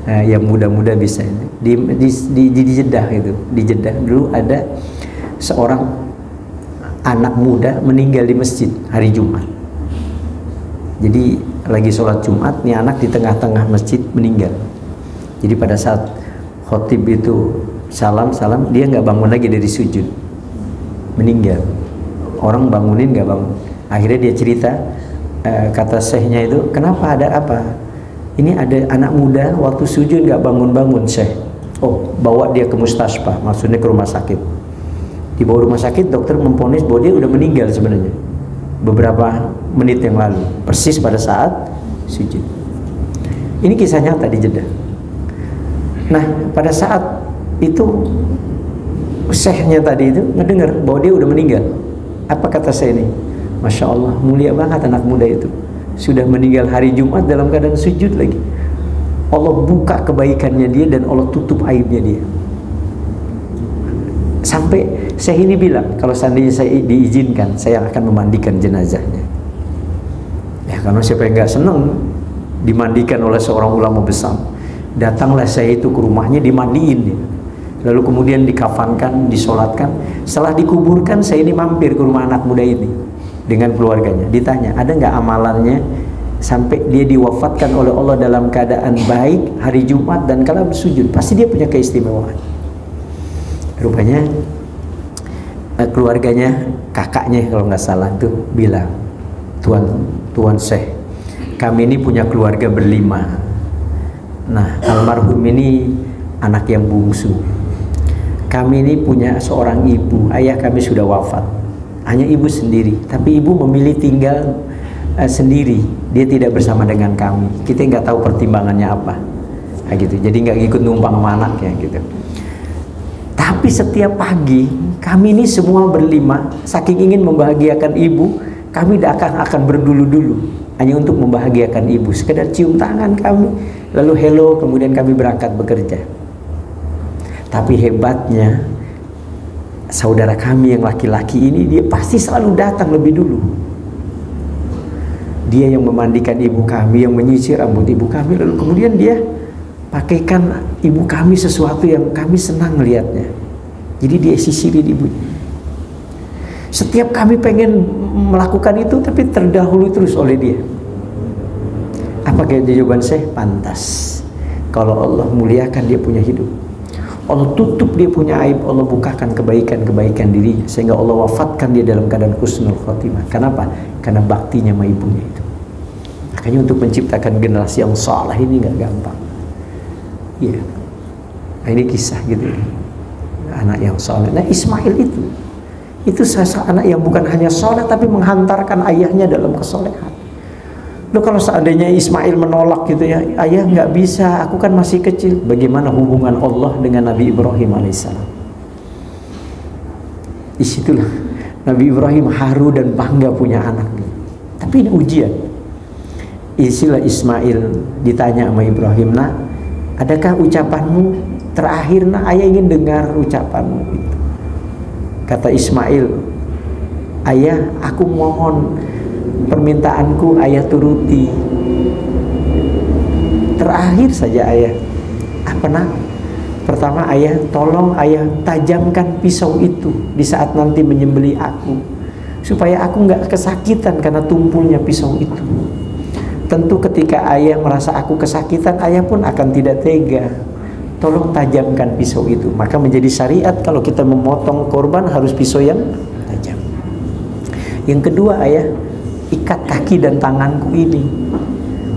Yang muda-muda bisa di Jeddah itu. Di Jeddah dulu ada seorang anak muda meninggal di masjid hari Jumat. Jadi lagi sholat Jumat, nih anak di tengah-tengah masjid meninggal. Jadi pada saat khotib itu salam, dia nggak bangun lagi dari sujud, meninggal. Orang bangunin nggak bangun. Akhirnya dia cerita, kata syekhnya itu, kenapa, ada apa? Ini ada anak muda waktu sujud nggak bangun-bangun, syekh. Oh, bawa dia ke mustasfa, maksudnya ke rumah sakit. Di bawah rumah sakit dokter memvonis bahwa dia udah meninggal sebenarnya beberapa menit yang lalu, persis pada saat sujud. Ini kisah nyata di Jeddah. Nah, pada saat itu syekhnya tadi itu ngedengar bahwa dia udah meninggal. Apa kata saya ini? Masya Allah, mulia banget anak muda itu. Sudah meninggal hari Jumat dalam keadaan sujud lagi. Allah buka kebaikannya dia dan Allah tutup aibnya dia. Sampai saya ini bilang, kalau seandainya saya diizinkan, saya akan memandikan jenazahnya. Ya, karena siapa yang nggak senang dimandikan oleh seorang ulama besar. Datanglah saya itu ke rumahnya, dimandiin dia. Lalu kemudian dikafankan, disolatkan. Setelah dikuburkan, saya ini mampir ke rumah anak muda ini dengan keluarganya. Ditanya, ada nggak amalannya sampai dia diwafatkan oleh Allah dalam keadaan baik hari Jumat dan kala bersujud? Pasti dia punya keistimewaan. Rupanya keluarganya, kakaknya kalau nggak salah tuh bilang, Tuan Syekh, kami ini punya keluarga berlima. Nah, almarhum ini anak yang bungsu. Kami ini punya seorang ibu, ayah kami sudah wafat, hanya ibu sendiri. Tapi ibu memilih tinggal sendiri, dia tidak bersama dengan kami. Kita nggak tahu pertimbangannya apa, nah, gitu. Jadi nggak ikut numpang sama anaknya gitu. Tapi setiap pagi kami ini semua berlima, saking ingin membahagiakan ibu, kami akan berdulu-dulu hanya untuk membahagiakan ibu, sekedar cium tangan kami, lalu hello, kemudian kami berangkat bekerja. Tapi hebatnya saudara kami yang laki-laki ini, dia pasti selalu datang lebih dulu. Dia yang memandikan ibu kami, yang menyisir rambut ibu kami, lalu kemudian dia pakaikan ibu kami sesuatu yang kami senang melihatnya. Jadi dia sisirin ibu. Setiap kami pengen melakukan itu, tapi terdahului terus oleh dia. Apa jawaban saya? Pantas. Kalau Allah muliakan dia punya hidup, Allah tutup dia punya aib, Allah bukakan kebaikan-kebaikan dirinya, sehingga Allah wafatkan dia dalam keadaan husnul khotimah. Kenapa? Karena baktinya sama ibunya itu. Makanya untuk menciptakan generasi yang saleh ini nggak gampang. Iya. Nah, ini kisah gitu ya. Anak yang saleh. Nah, Ismail itu anak yang bukan hanya saleh tapi menghantarkan ayahnya dalam kesolehan. Loh, kalau seandainya Ismail menolak gitu ya, ayah nggak bisa, aku kan masih kecil. Bagaimana hubungan Allah dengan Nabi Ibrahim alaihissalam? Disitulah Nabi Ibrahim haru dan bangga punya anak. Tapi ini ujian. Istilah Ismail ditanya sama Ibrahim, nak, adakah ucapanmu terakhir? Nak, ayah ingin dengar ucapanmu itu. Kata Ismail, ayah, aku mohon, permintaanku ayah turuti. Terakhir saja ayah. Apa nak? Pertama, ayah, tolong ayah tajamkan pisau itu di saat nanti menyembelih aku, supaya aku nggak kesakitan karena tumpulnya pisau itu. Tentu ketika ayah merasa aku kesakitan, ayah pun akan tidak tega. Tolong tajamkan pisau itu. Maka menjadi syariat kalau kita memotong korban harus pisau yang tajam. Yang kedua, ayah, ikat kaki dan tanganku ini,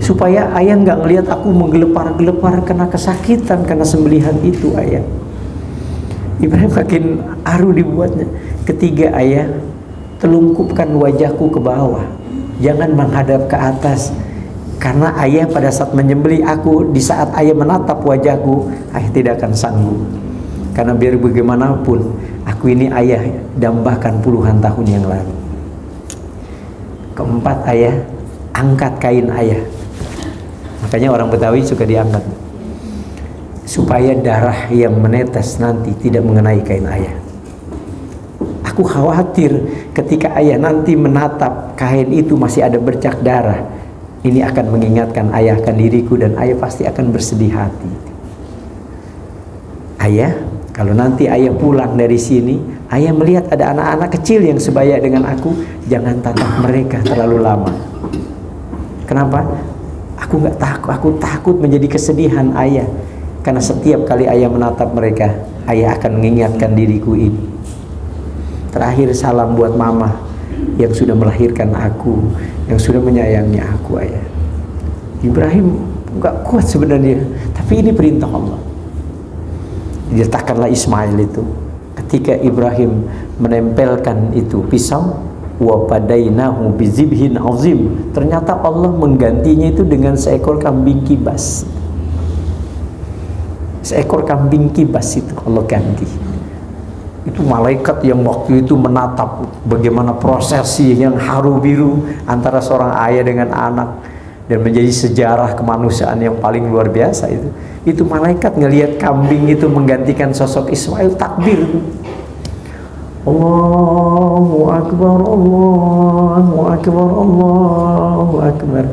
supaya ayah nggak ngelihat aku menggelepar-gelepar karena kesakitan karena sembelihan itu, ayah. Ibrahim makin haru dibuatnya. Ketiga, ayah, telungkupkan wajahku ke bawah, jangan menghadap ke atas, karena ayah pada saat menyembelih aku, di saat ayah menatap wajahku, ayah tidak akan sanggup. Karena biar bagaimanapun aku ini ayah dambakan puluhan tahun yang lalu. Keempat, ayah, angkat kain ayah. Makanya orang Betawi suka diangkat, supaya darah yang menetes nanti tidak mengenai kain ayah. Aku khawatir ketika ayah nanti menatap kain itu masih ada bercak darah, Ini akan mengingatkan ayah akan diriku dan ayah pasti akan bersedih hati. Ayah, kalau nanti ayah pulang dari sini, ayah melihat ada anak-anak kecil yang sebaya dengan aku, jangan tatap mereka terlalu lama. Kenapa? Aku nggak takut, aku takut menjadi kesedihan ayah. Karena setiap kali ayah menatap mereka, ayah akan mengingatkan diriku ini. Terakhir salam buat mama yang sudah melahirkan aku, yang sudah menyayangi aku, ayah. Ibrahim nggak kuat sebenarnya, tapi ini perintah Allah. Diletakkanlah Ismail itu. Ketika Ibrahim menempelkan itu pisau, wa padainahu bizibhin azim, ternyata Allah menggantinya itu dengan seekor kambing kibas. Seekor kambing kibas itu Allah ganti. Itu malaikat yang waktu itu menatap bagaimana prosesi yang haru biru antara seorang ayah dengan anak, dan menjadi sejarah kemanusiaan yang paling luar biasa itu. Itu malaikat ngelihat kambing itu menggantikan sosok Ismail, takbir. Allahu Akbar, Allahu Akbar, Allahu Akbar.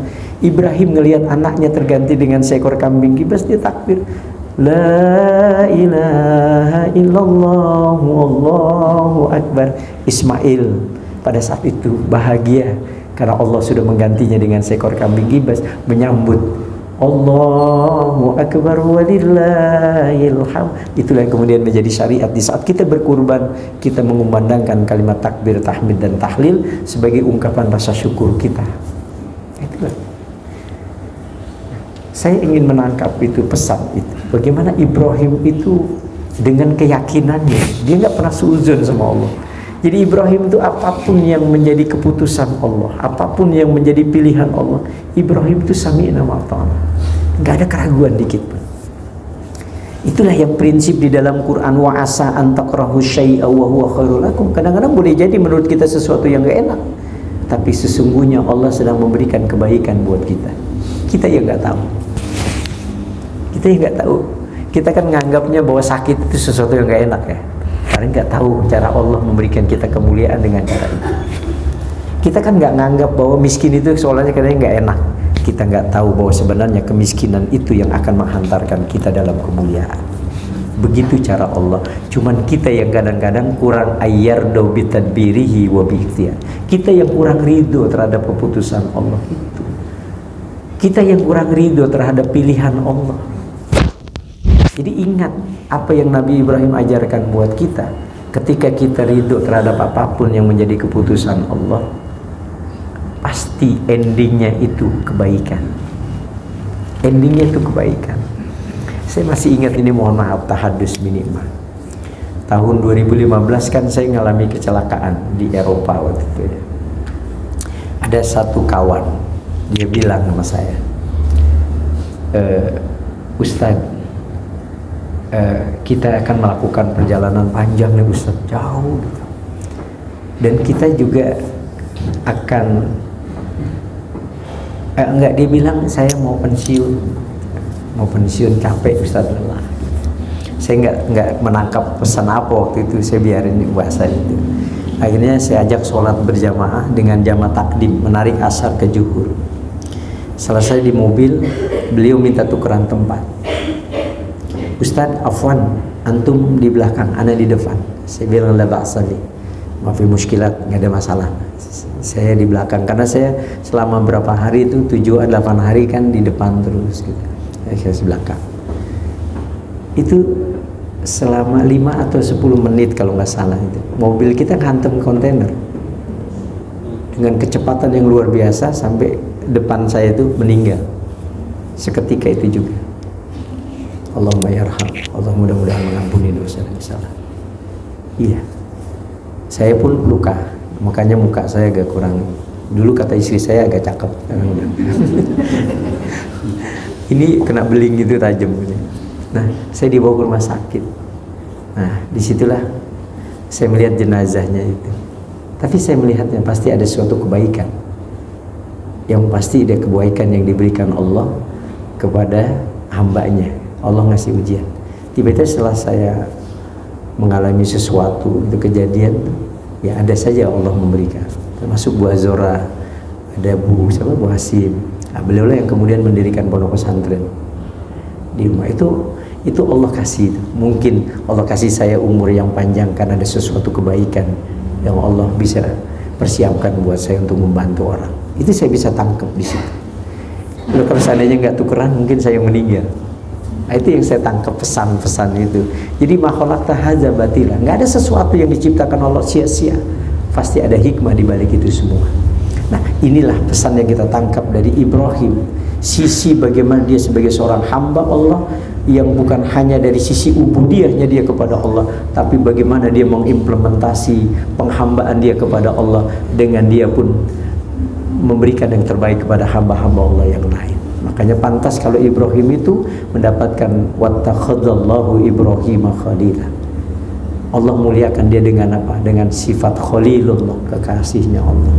Ibrahim ngelihat anaknya terganti dengan seekor kambing kibas, dia takbir. La ilaha illallah, Allahu Akbar. Ismail pada saat itu bahagia karena Allah sudah menggantinya dengan seekor kambing kibas, menyambut Allahu Akbar walillahil hamd. Itulah yang kemudian menjadi syariat. Di saat kita berkurban, kita mengumandangkan kalimat takbir, tahmid dan tahlil sebagai ungkapan rasa syukur kita. Itulah. Saya ingin menangkap itu pesan itu. Bagaimana Ibrahim itu dengan keyakinannya, dia nggak pernah suuzon sama Allah. Jadi Ibrahim itu apapun yang menjadi keputusan Allah, apapun yang menjadi pilihan Allah, Ibrahim itu sami'na wa ata'na. Nggak ada keraguan dikit pun. Itulah yang prinsip di dalam Quran, wa asa an takrahu syai'a wa huwa khairul lakum. Kadang-kadang boleh jadi menurut kita sesuatu yang nggak enak, tapi sesungguhnya Allah sedang memberikan kebaikan buat kita. Kita yang nggak tahu. Kita yang nggak tahu. Kita kan nganggapnya bahwa sakit itu sesuatu yang nggak enak ya. Karena nggak tahu cara Allah memberikan kita kemuliaan dengan cara itu. Kita kan nggak nganggap bahwa miskin itu soalnya katanya nggak enak. Kita nggak tahu bahwa sebenarnya kemiskinan itu yang akan menghantarkan kita dalam kemuliaan. Begitu cara Allah. Cuman kita yang kadang-kadang kurang ayyardu bitadbirihi wa biikhtiyar. Kita yang kurang ridho terhadap keputusan Allah itu. Kita yang kurang ridho terhadap pilihan Allah. Jadi ingat apa yang Nabi Ibrahim ajarkan buat kita. Ketika kita ridho terhadap apapun yang menjadi keputusan Allah, pasti endingnya itu kebaikan. Endingnya itu kebaikan. Saya masih ingat ini, mohon maaf tahadus minimal. Tahun 2015 kan saya mengalami kecelakaan di Eropa waktu itu. Ada satu kawan, dia bilang sama saya, Ustadz, kita akan melakukan perjalanan panjang nih Ustaz, jauh gitu. Dan kita juga akan enggak, dia bilang saya mau pensiun capek Ustaz, lelah. Saya enggak menangkap pesan apa waktu itu, saya biarin di bahasa itu. Akhirnya saya ajak sholat berjamaah dengan jamaah takdim, menarik asar ke zuhur. Selesai di mobil, beliau minta tukeran tempat. Ustadz, afwan, antum di belakang, ana di depan. Saya bilang la ba'sa bi, maaf muskilat, nggak ada masalah. Saya di belakang karena saya selama berapa hari itu 7-8 hari kan di depan terus gitu. Saya di belakang. Itu selama 5 atau 10 menit kalau nggak salah itu. Mobil kita ngantem kontainer dengan kecepatan yang luar biasa sampai depan saya itu meninggal. Seketika itu juga. Allahumma yarham, Allah mudah-mudahan mengampuni dosa dan salah. Iya, saya pun luka, makanya muka saya agak kurang. Dulu kata istri saya agak cakep. Ini kena beling gitu tajam. Nah, saya dibawa ke rumah sakit. Nah, disitulah saya melihat jenazahnya itu. Tapi saya melihatnya pasti ada suatu kebaikan. Yang pasti ada kebaikan yang diberikan Allah kepada hambanya. Allah ngasih ujian. Tiba-tiba setelah saya mengalami sesuatu, itu kejadian, ya ada saja Allah memberikan. Termasuk Bu Azora, ada Bu Hasim, Nah, beliau lah yang kemudian mendirikan pondok pesantren di rumah. Itu Allah kasih. Mungkin Allah kasih saya umur yang panjang karena ada sesuatu kebaikan yang Allah bisa persiapkan buat saya untuk membantu orang. Itu saya bisa tangkap di situ. Kalau seandainya nggak tukeran, mungkin saya meninggal. Nah, itu yang saya tangkap pesan-pesan itu. Jadi makhluk tahadza batila, nggak ada sesuatu yang diciptakan Allah sia-sia. Pasti ada hikmah di balik itu semua. Nah, inilah pesan yang kita tangkap dari Ibrahim. Sisi bagaimana dia sebagai seorang hamba Allah yang bukan hanya dari sisi ubudiyahnya dia kepada Allah, tapi bagaimana dia mengimplementasi penghambaan dia kepada Allah dengan dia pun memberikan yang terbaik kepada hamba-hamba Allah yang lain. Makanya pantas kalau Ibrahim itu mendapatkan wattakhadallahu Ibrahim khalila. Allah muliakan dia dengan apa? Dengan sifat khalilullah, kekasihnya Allah.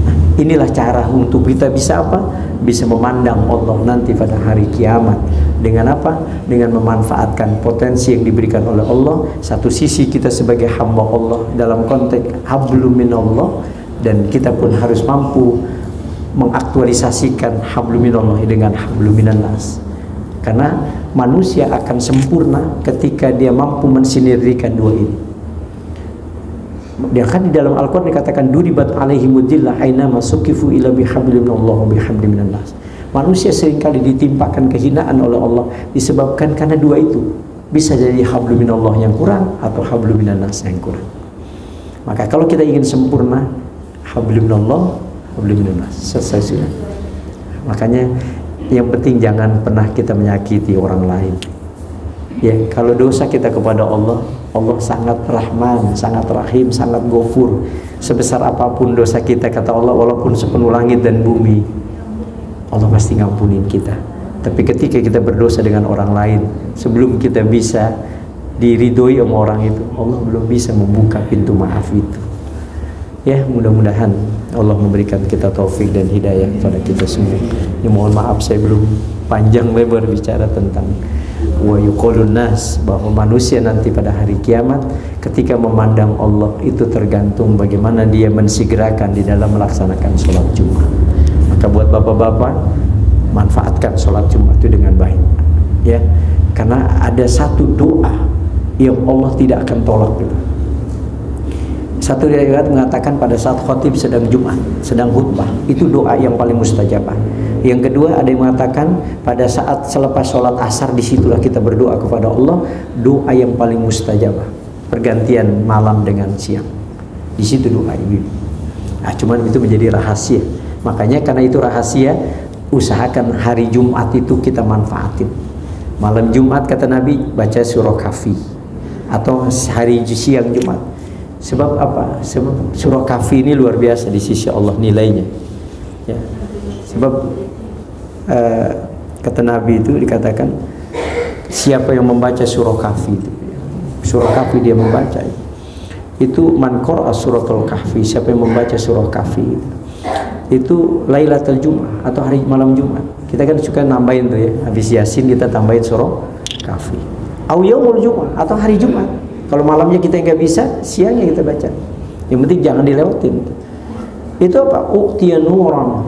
Nah, inilah cara untuk kita bisa apa? Bisa memandang Allah nanti pada hari kiamat. Dengan apa? Dengan memanfaatkan potensi yang diberikan oleh Allah. Satu sisi kita sebagai hamba Allah dalam konteks hablum minallah, dan kita pun harus mampu mengaktualisasikan hablum minallah dengan hablum minannas. Karena manusia akan sempurna ketika dia mampu mensinergikan dua ini. Dia kan di dalam Al-Quran dikatakan duribat alaihimudillah ainama sukifu ila bihablin minallah wa bihablin minannas. Manusia seringkali ditimpakan kehinaan oleh Allah disebabkan karena dua itu. Bisa jadi hablum minallah yang kurang atau hablum minannas yang kurang. Maka kalau kita ingin sempurna, hablum minallah, hablum minannas, selesai sudah. Makanya yang penting jangan pernah kita menyakiti orang lain. Ya, kalau dosa kita kepada Allah, Allah sangat Rahman, sangat Rahim, sangat Ghafur. Sebesar apapun dosa kita, kata Allah, walaupun sepenuh langit dan bumi, Allah pasti ngampunin kita. Tapi ketika kita berdosa dengan orang lain, sebelum kita bisa diridhoi sama orang itu, Allah belum bisa membuka pintu maaf itu. Ya, mudah-mudahan Allah memberikan kita taufik dan hidayah kepada kita semua. Ya, mohon maaf saya belum panjang lebar bicara tentang wa yuqalun nas, bahwa manusia nanti pada hari kiamat ketika memandang Allah itu tergantung bagaimana dia mensegerakan di dalam melaksanakan sholat Jumat. Maka buat bapak-bapak, manfaatkan sholat Jumat itu dengan baik, ya, karena ada satu doa yang Allah tidak akan tolak gitu. Satu riwayat mengatakan pada saat khatib sedang Jumat, sedang khutbah, itu doa yang paling mustajabah. Yang kedua ada yang mengatakan pada saat selepas sholat asar, disitulah kita berdoa kepada Allah, doa yang paling mustajabah. Pergantian malam dengan siang, di situ doa ini. Nah, cuman itu menjadi rahasia. Makanya karena itu rahasia, usahakan hari Jumat itu kita manfaatin. Malam Jumat kata Nabi baca surah Kahfi, atau hari siang Jumat. Sebab apa? Sebab surah Kahfi ini luar biasa di sisi Allah nilainya. Ya. Sebab kata Nabi itu dikatakan siapa yang membaca surah Kahfi itu, surah Kahfi dia membaca itu man qara'a suratul Kahfi, siapa yang membaca surah Kahfi itu Lailatul Jumat atau hari malam Jumat. Kita kan suka nambahin tuh ya, habis Yasin kita tambahin surah Kahfi. Au yaumul Jumat atau hari Jumat. Kalau malamnya kita nggak bisa, siangnya kita baca. Yang penting jangan dilewatin. Itu apa? Uqtiya nuran.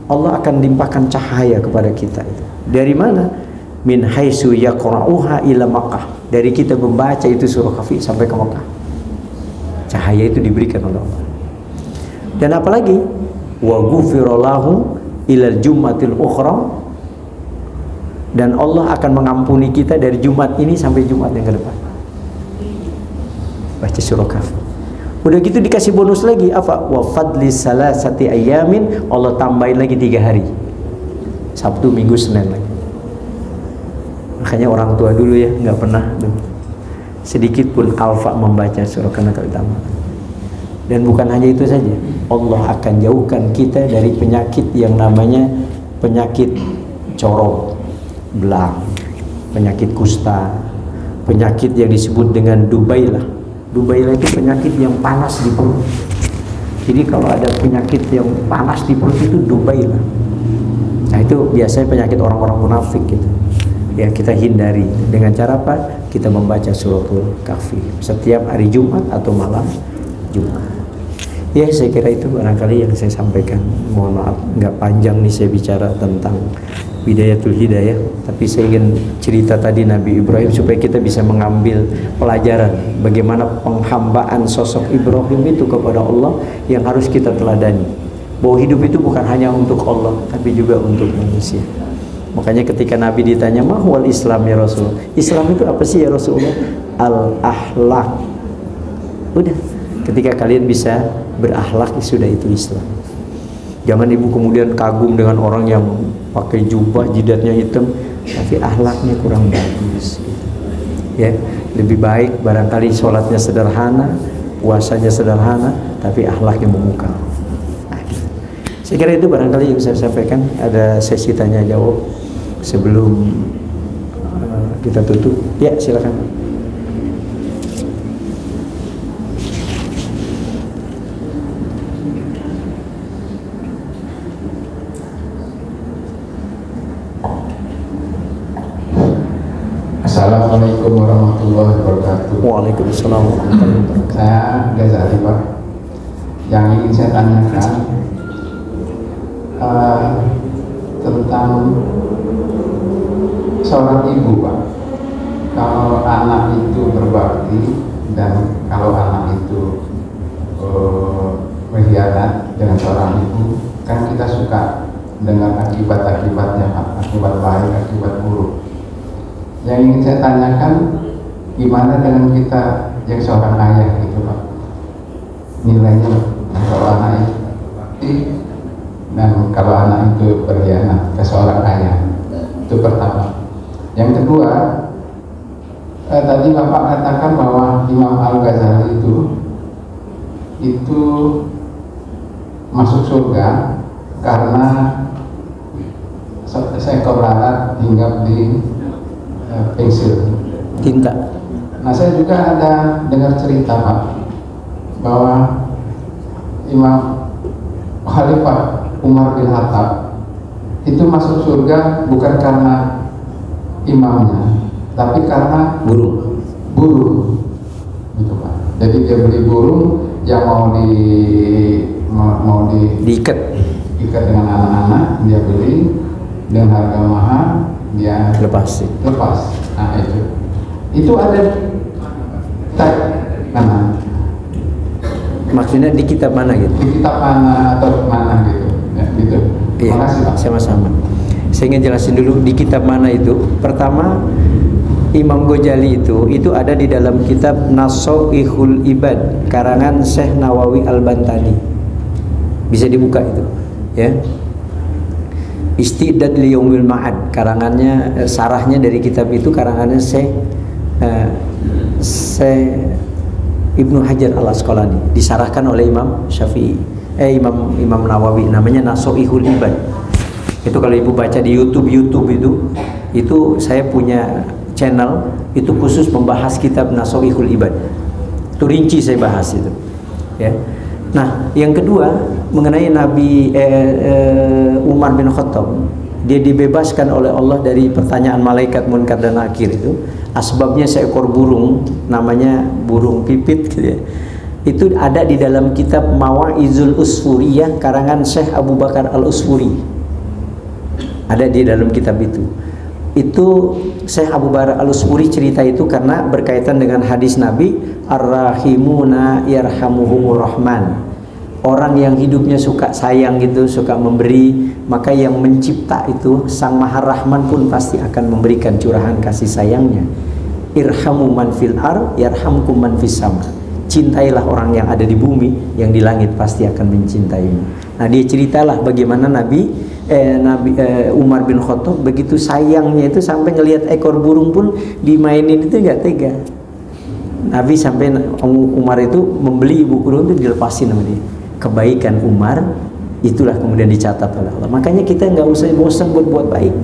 Allah akan limpahkan cahaya kepada kita. Dari mana? Min haitsu yaqra'uha ila Makkah. Dari kita membaca itu surah Kahfi sampai ke Makkah. Cahaya itu diberikan oleh Allah. Dan apalagi wa ghufira lahu ilal jumatil ukhra, dan Allah akan mengampuni kita dari Jumat ini sampai Jumat yang ke depan. Baca surah Kahfi. Udah gitu dikasih bonus lagi apa? Wa fadli salasati ayamin, Allah tambahin lagi 3 hari. Sabtu, Minggu, Senin lagi. Makanya orang tua dulu ya nggak pernah sedikit pun alfa membaca surah karena keutamaan. Dan bukan hanya itu saja, Allah akan jauhkan kita dari penyakit yang namanya penyakit corong, belang, penyakit kusta, penyakit yang disebut dengan dubailah. Dubailah itu penyakit yang panas di perut. Jadi kalau ada penyakit yang panas di perut itu dubailah. Nah itu biasanya penyakit orang-orang munafik gitu. Ya kita hindari dengan cara apa? Kita membaca suratul Kahfi setiap hari Jumat atau malam Jumat. Ya, saya kira itu barangkali yang saya sampaikan. Mohon maaf nggak panjang nih saya bicara tentang Bidayatul Hidayah, tapi saya ingin cerita tadi Nabi Ibrahim supaya kita bisa mengambil pelajaran bagaimana penghambaan sosok Ibrahim itu kepada Allah yang harus kita teladani. Bahwa hidup itu bukan hanya untuk Allah, tapi juga untuk manusia. Makanya ketika Nabi ditanya, "Mahwal Islam ya Rasul?" Islam itu apa sih ya Rasulullah? Al-ahlak. Udah, ketika kalian bisa berakhlak, sudah itu Islam. Jangan ibu kemudian kagum dengan orang yang pakai jubah, jidatnya hitam, tapi akhlaknya kurang bagus. Ya, lebih baik barangkali sholatnya sederhana, puasanya sederhana, tapi akhlaknya memukau. Nah, saya kira itu barangkali yang saya sampaikan. Ada sesi tanya jawab sebelum kita tutup. Ya, silakan. Assalamualaikum warahmatullahi wabarakatuh. Waalaikumsalam warahmatullahi wabarakatuh. Saya Ghazali, Pak. Yang ingin saya tanyakan tentang seorang ibu, Pak. Kalau anak itu berbakti dan kalau anak itu berkhianat dengan seorang ibu, kan kita suka dengar akibat-akibatnya, Pak. Akibat baik, akibat buruk. Yang ingin saya tanyakan, gimana dengan kita yang seorang ayah gitu, Pak? Nilainya kalau anak itu dan kalau anak itu berkhianat ke seorang ayah, itu pertama. Yang kedua, tadi Bapak katakan bahwa Imam Al-Ghazali itu masuk surga karena seekor lalat hinggap di pensil Tinta. Nah, saya juga ada dengar cerita, Pak, bahwa Imam Khalifah Umar bin Khattab itu masuk surga bukan karena imamnya, tapi karena burung, gitu, Pak. Jadi dia beli burung yang mau diikat dengan anak-anak, dia beli dengan harga mahal, dia lepas. Nah, itu ada mana? Maksudnya di kitab mana gitu? Di kitab mana atau mana gitu? Ya, gitu. Iya, sama-sama. Saya ingin jelasin dulu di kitab mana itu. Pertama, Imam Ghazali itu ada di dalam kitab Nasoihul Ibad karangan Syekh Nawawi Al-Bantani. Bisa dibuka itu, ya. Istidad Liyaumil Ma'ad karangannya, sarahnya dari kitab itu karangannya Syekh Ibnu Hajar Al-Asqalani, disarahkan oleh Imam Syafi'i, Imam Nawawi, namanya Nasoihul Ibad. Itu kalau ibu baca di YouTube itu saya punya channel itu khusus membahas kitab Nasoihul Ibad. Itu rinci saya bahas itu, ya. Nah, yang kedua mengenai Nabi Umar bin Khattab, dia dibebaskan oleh Allah dari pertanyaan malaikat Munkar dan Nakir itu. Asbabnya seekor burung, namanya burung pipit gitu ya. Itu ada di dalam kitab Mawa'izul Usfuriyah karangan Syekh Abu Bakar Al-Usfuri. Ada di dalam kitab itu. Itu Syekh Abu Bakar Al-Usfuri cerita itu karena berkaitan dengan hadis Nabi, Ar-Rahimuna yarhamuhumur Rahman. Orang yang hidupnya suka sayang gitu, suka memberi, maka yang mencipta itu Sang Maha Rahman pun pasti akan memberikan curahan kasih sayangnya. Irhamu man fil ar, yarhamkum man fis sama. Cintailah orang yang ada di bumi, yang di langit pasti akan mencintaimu. Nah, dia ceritalah bagaimana Nabi Umar bin Khattab begitu sayangnya itu sampai ngelihat ekor burung pun dimainin itu nggak tega. Nabi sampai Umar itu membeli ibu burung itu dilepasin sama dia. Kebaikan Umar itulah kemudian dicatat oleh Allah. Makanya kita nggak usah bosan buat baik.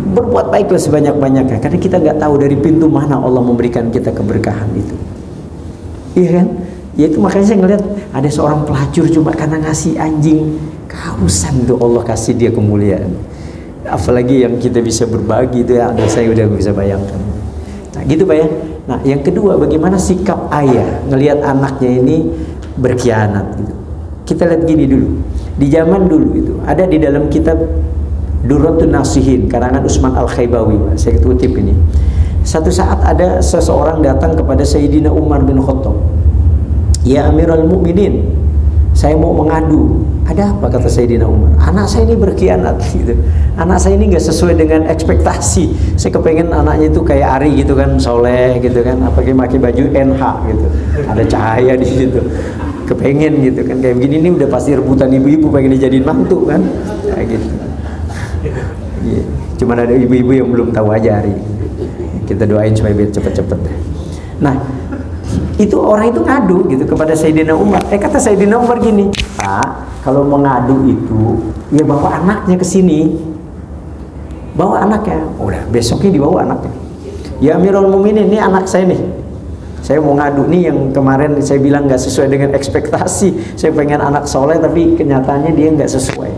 Berbuat baiklah sebanyak-banyaknya, karena kita nggak tahu dari pintu mana Allah memberikan kita keberkahan itu. Iya kan? Ya itu makanya saya ngelihat ada seorang pelacur cuma karena ngasih anjing, kehausan tuh Allah kasih dia kemuliaan. Apalagi yang kita bisa berbagi itu ya, saya udah bisa bayangkan. Nah gitu Pak ya. Nah yang kedua, bagaimana sikap ayah ngelihat anaknya ini berkhianat gitu. Kita lihat gini dulu. Di zaman dulu itu ada di dalam kitab Durratun Nasihin karangan Utsman Al-Khaybawi. Saya kutip ini. Satu saat ada seseorang datang kepada Sayyidina Umar bin Khattab. Ya Amirul Mukminin, saya mau mengadu. Ada apa, kata Sayyidina Umar? Anak saya ini berkhianat gitu. Anak saya ini nggak sesuai dengan ekspektasi. Saya kepengen anaknya itu kayak Ari gitu kan, soleh gitu kan, pakai baju NH gitu. Ada cahaya di situ. Kepengen gitu kan, kayak begini ini udah pasti rebutan ibu-ibu pengen dijadiin mantu kan, kayak gitu. Yeah. Cuman ada ibu-ibu yang belum tahu aja Ari. Kita doain supaya biar cepet-cepet. Nah, itu orang itu ngadu gitu kepada Sayyidina Umar. Kata Sayyidina Umar gini, Pak, kalau mengadu itu ya bawa anaknya ke sini, bawa anaknya. Udah besoknya dibawa anaknya. Ya Amirul Mukminin, ini anak saya nih, saya mau ngadu nih, yang kemarin saya bilang nggak sesuai dengan ekspektasi. Saya pengen anak soleh tapi kenyataannya dia nggak sesuai.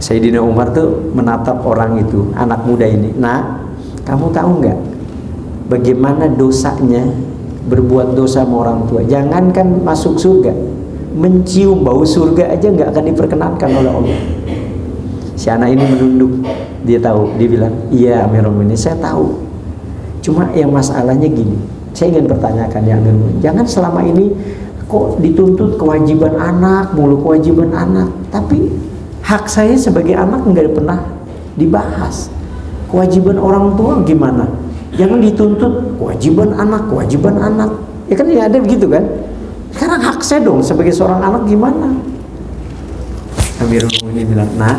Sayyidina Umar tuh menatap orang itu, anak muda ini. Nah, kamu tahu nggak bagaimana dosanya berbuat dosa sama orang tua? Jangankan masuk surga, mencium bau surga aja nggak akan diperkenankan oleh Allah. Si anak ini menunduk, dia tahu, dia bilang, iya Amirul Mukminin, saya tahu. Cuma yang masalahnya gini, saya ingin pertanyakan ya Amirul Mukminin, jangan selama ini kok dituntut kewajiban anak, mulu kewajiban anak, tapi hak saya sebagai anak nggak pernah dibahas. Kewajiban orang tua gimana? Jangan dituntut kewajiban anak, kewajiban anak. Ya kan ya ada begitu kan? Sekarang hak saya dong sebagai seorang anak gimana? Amirul Mukminin bilang, nah,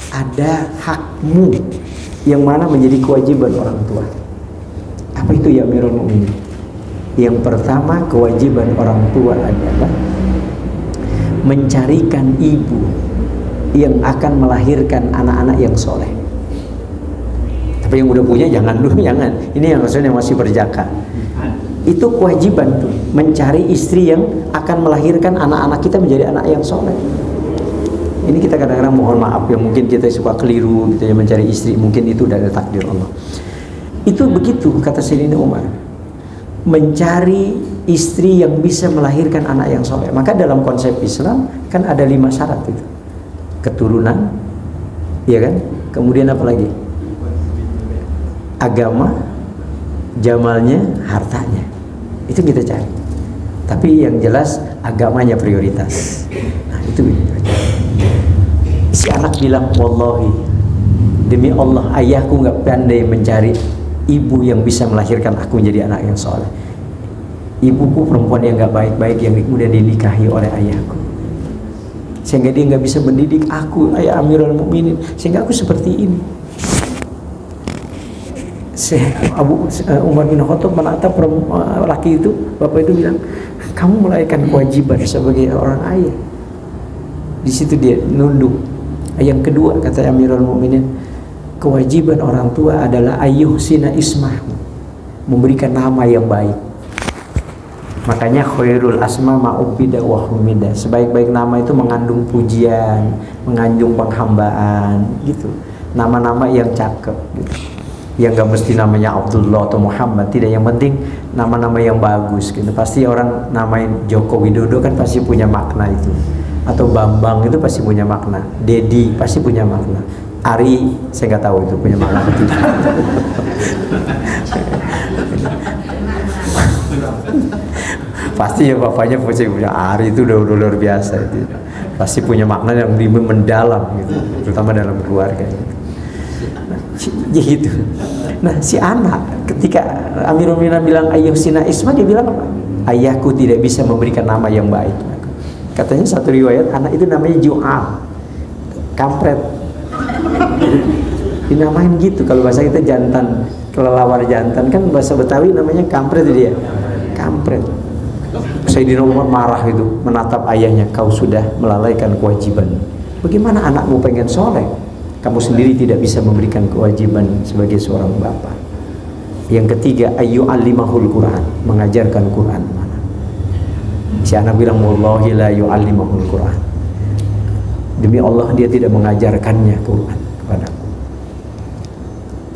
ada hakmu yang mana menjadi kewajiban orang tua. Apa itu ya Amirul Mukminin? Yang pertama, kewajiban orang tua adalah mencarikan ibu yang akan melahirkan anak-anak yang soleh. Tapi yang udah punya jangan dulu, jangan. Ini yang maksudnya masih berjaka. Itu kewajiban tuh, mencari istri yang akan melahirkan anak-anak kita menjadi anak yang soleh. Ini kita kadang-kadang mohon maaf, yang mungkin kita suka keliru gitu ya, mencari istri, mungkin itu dari takdir Allah. Itu begitu kata Sayyidina Umar, mencari istri yang bisa melahirkan anak yang soleh. Maka dalam konsep Islam kan ada 5 syarat itu. Keturunan, ya kan? Kemudian apa lagi? Agama, jamalnya, hartanya. Itu kita cari. Tapi yang jelas agamanya prioritas. Nah, itu si anak bilang, wallahi, demi Allah ayahku nggak pandai mencari ibu yang bisa melahirkan aku menjadi anak yang soleh. Ibuku perempuan yang nggak baik-baik yang kemudian dinikahi oleh ayahku, sehingga dia nggak bisa mendidik aku, ayah Amirul Mukminin, sehingga aku seperti ini. Umar bin Khattab menatap laki itu, bapak itu bilang, kamu melahirkan kewajiban sebagai orang ayah. Di situ dia nunduk. Yang kedua kata Amirul Mukminin, kewajiban orang tua adalah ayyuhsina ismah, memberikan nama yang baik. Makanya khairul asma ma'ubida wa humida, sebaik-baik nama itu mengandung pujian, mengandung penghambaan gitu. Nama-nama yang cakep gitu. Yang gak mesti namanya Abdullah atau Muhammad, tidak, yang penting nama-nama yang bagus gitu. Pasti orang namain Joko Widodo kan pasti punya makna itu, atau Bambang itu pasti punya makna, Dedi pasti punya makna, Ari saya nggak tahu itu punya makna atau tidak. Pasti ya bapaknya punya Ari itu udah luar biasa itu, pasti punya makna yang lebih mendalam gitu, terutama dalam keluarga gitu. Gitu. Nah, si anak ketika Amirul Mukminin bilang ayyuhsina isma, dia bilang apa? Ayahku tidak bisa memberikan nama yang baik. Katanya satu riwayat anak itu namanya Ju'al, kampret. Dinamain gitu, kalau bahasa kita jantan, kelelawar jantan, kan bahasa Betawi namanya kampret dia. Kampret. Sayyidina Umar marah itu, menatap ayahnya, kau sudah melalaikan kewajiban. Bagaimana anakmu pengen soleh? Kamu sendiri tidak bisa memberikan kewajiban sebagai seorang bapak. Yang ketiga, ayu alimahul Quran, mengajarkan Quran. Si anak bilang, wallahi la yu'allimahul Quran, demi Allah dia tidak mengajarkannya Quran kepadaku.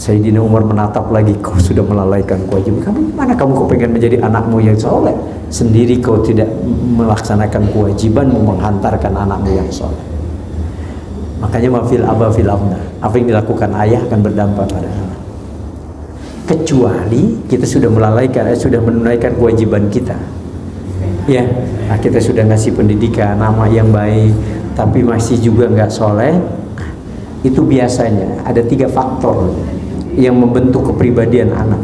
Sayyidina Umar menatap lagi, kau sudah melalaikan kewajiban. Mana kamu kau pengen menjadi anakmu yang soleh, sendiri kau tidak melaksanakan kewajiban menghantarkan anakmu yang soleh. Makanya mafil aba fil abna, apa yang dilakukan ayah akan berdampak pada anak. Kecuali kita sudah melalaikan, sudah menunaikan kewajiban kita. Ya, nah kita sudah ngasih pendidikan, nama yang baik, tapi masih juga nggak soleh. Itu biasanya ada 3 faktor yang membentuk kepribadian anak.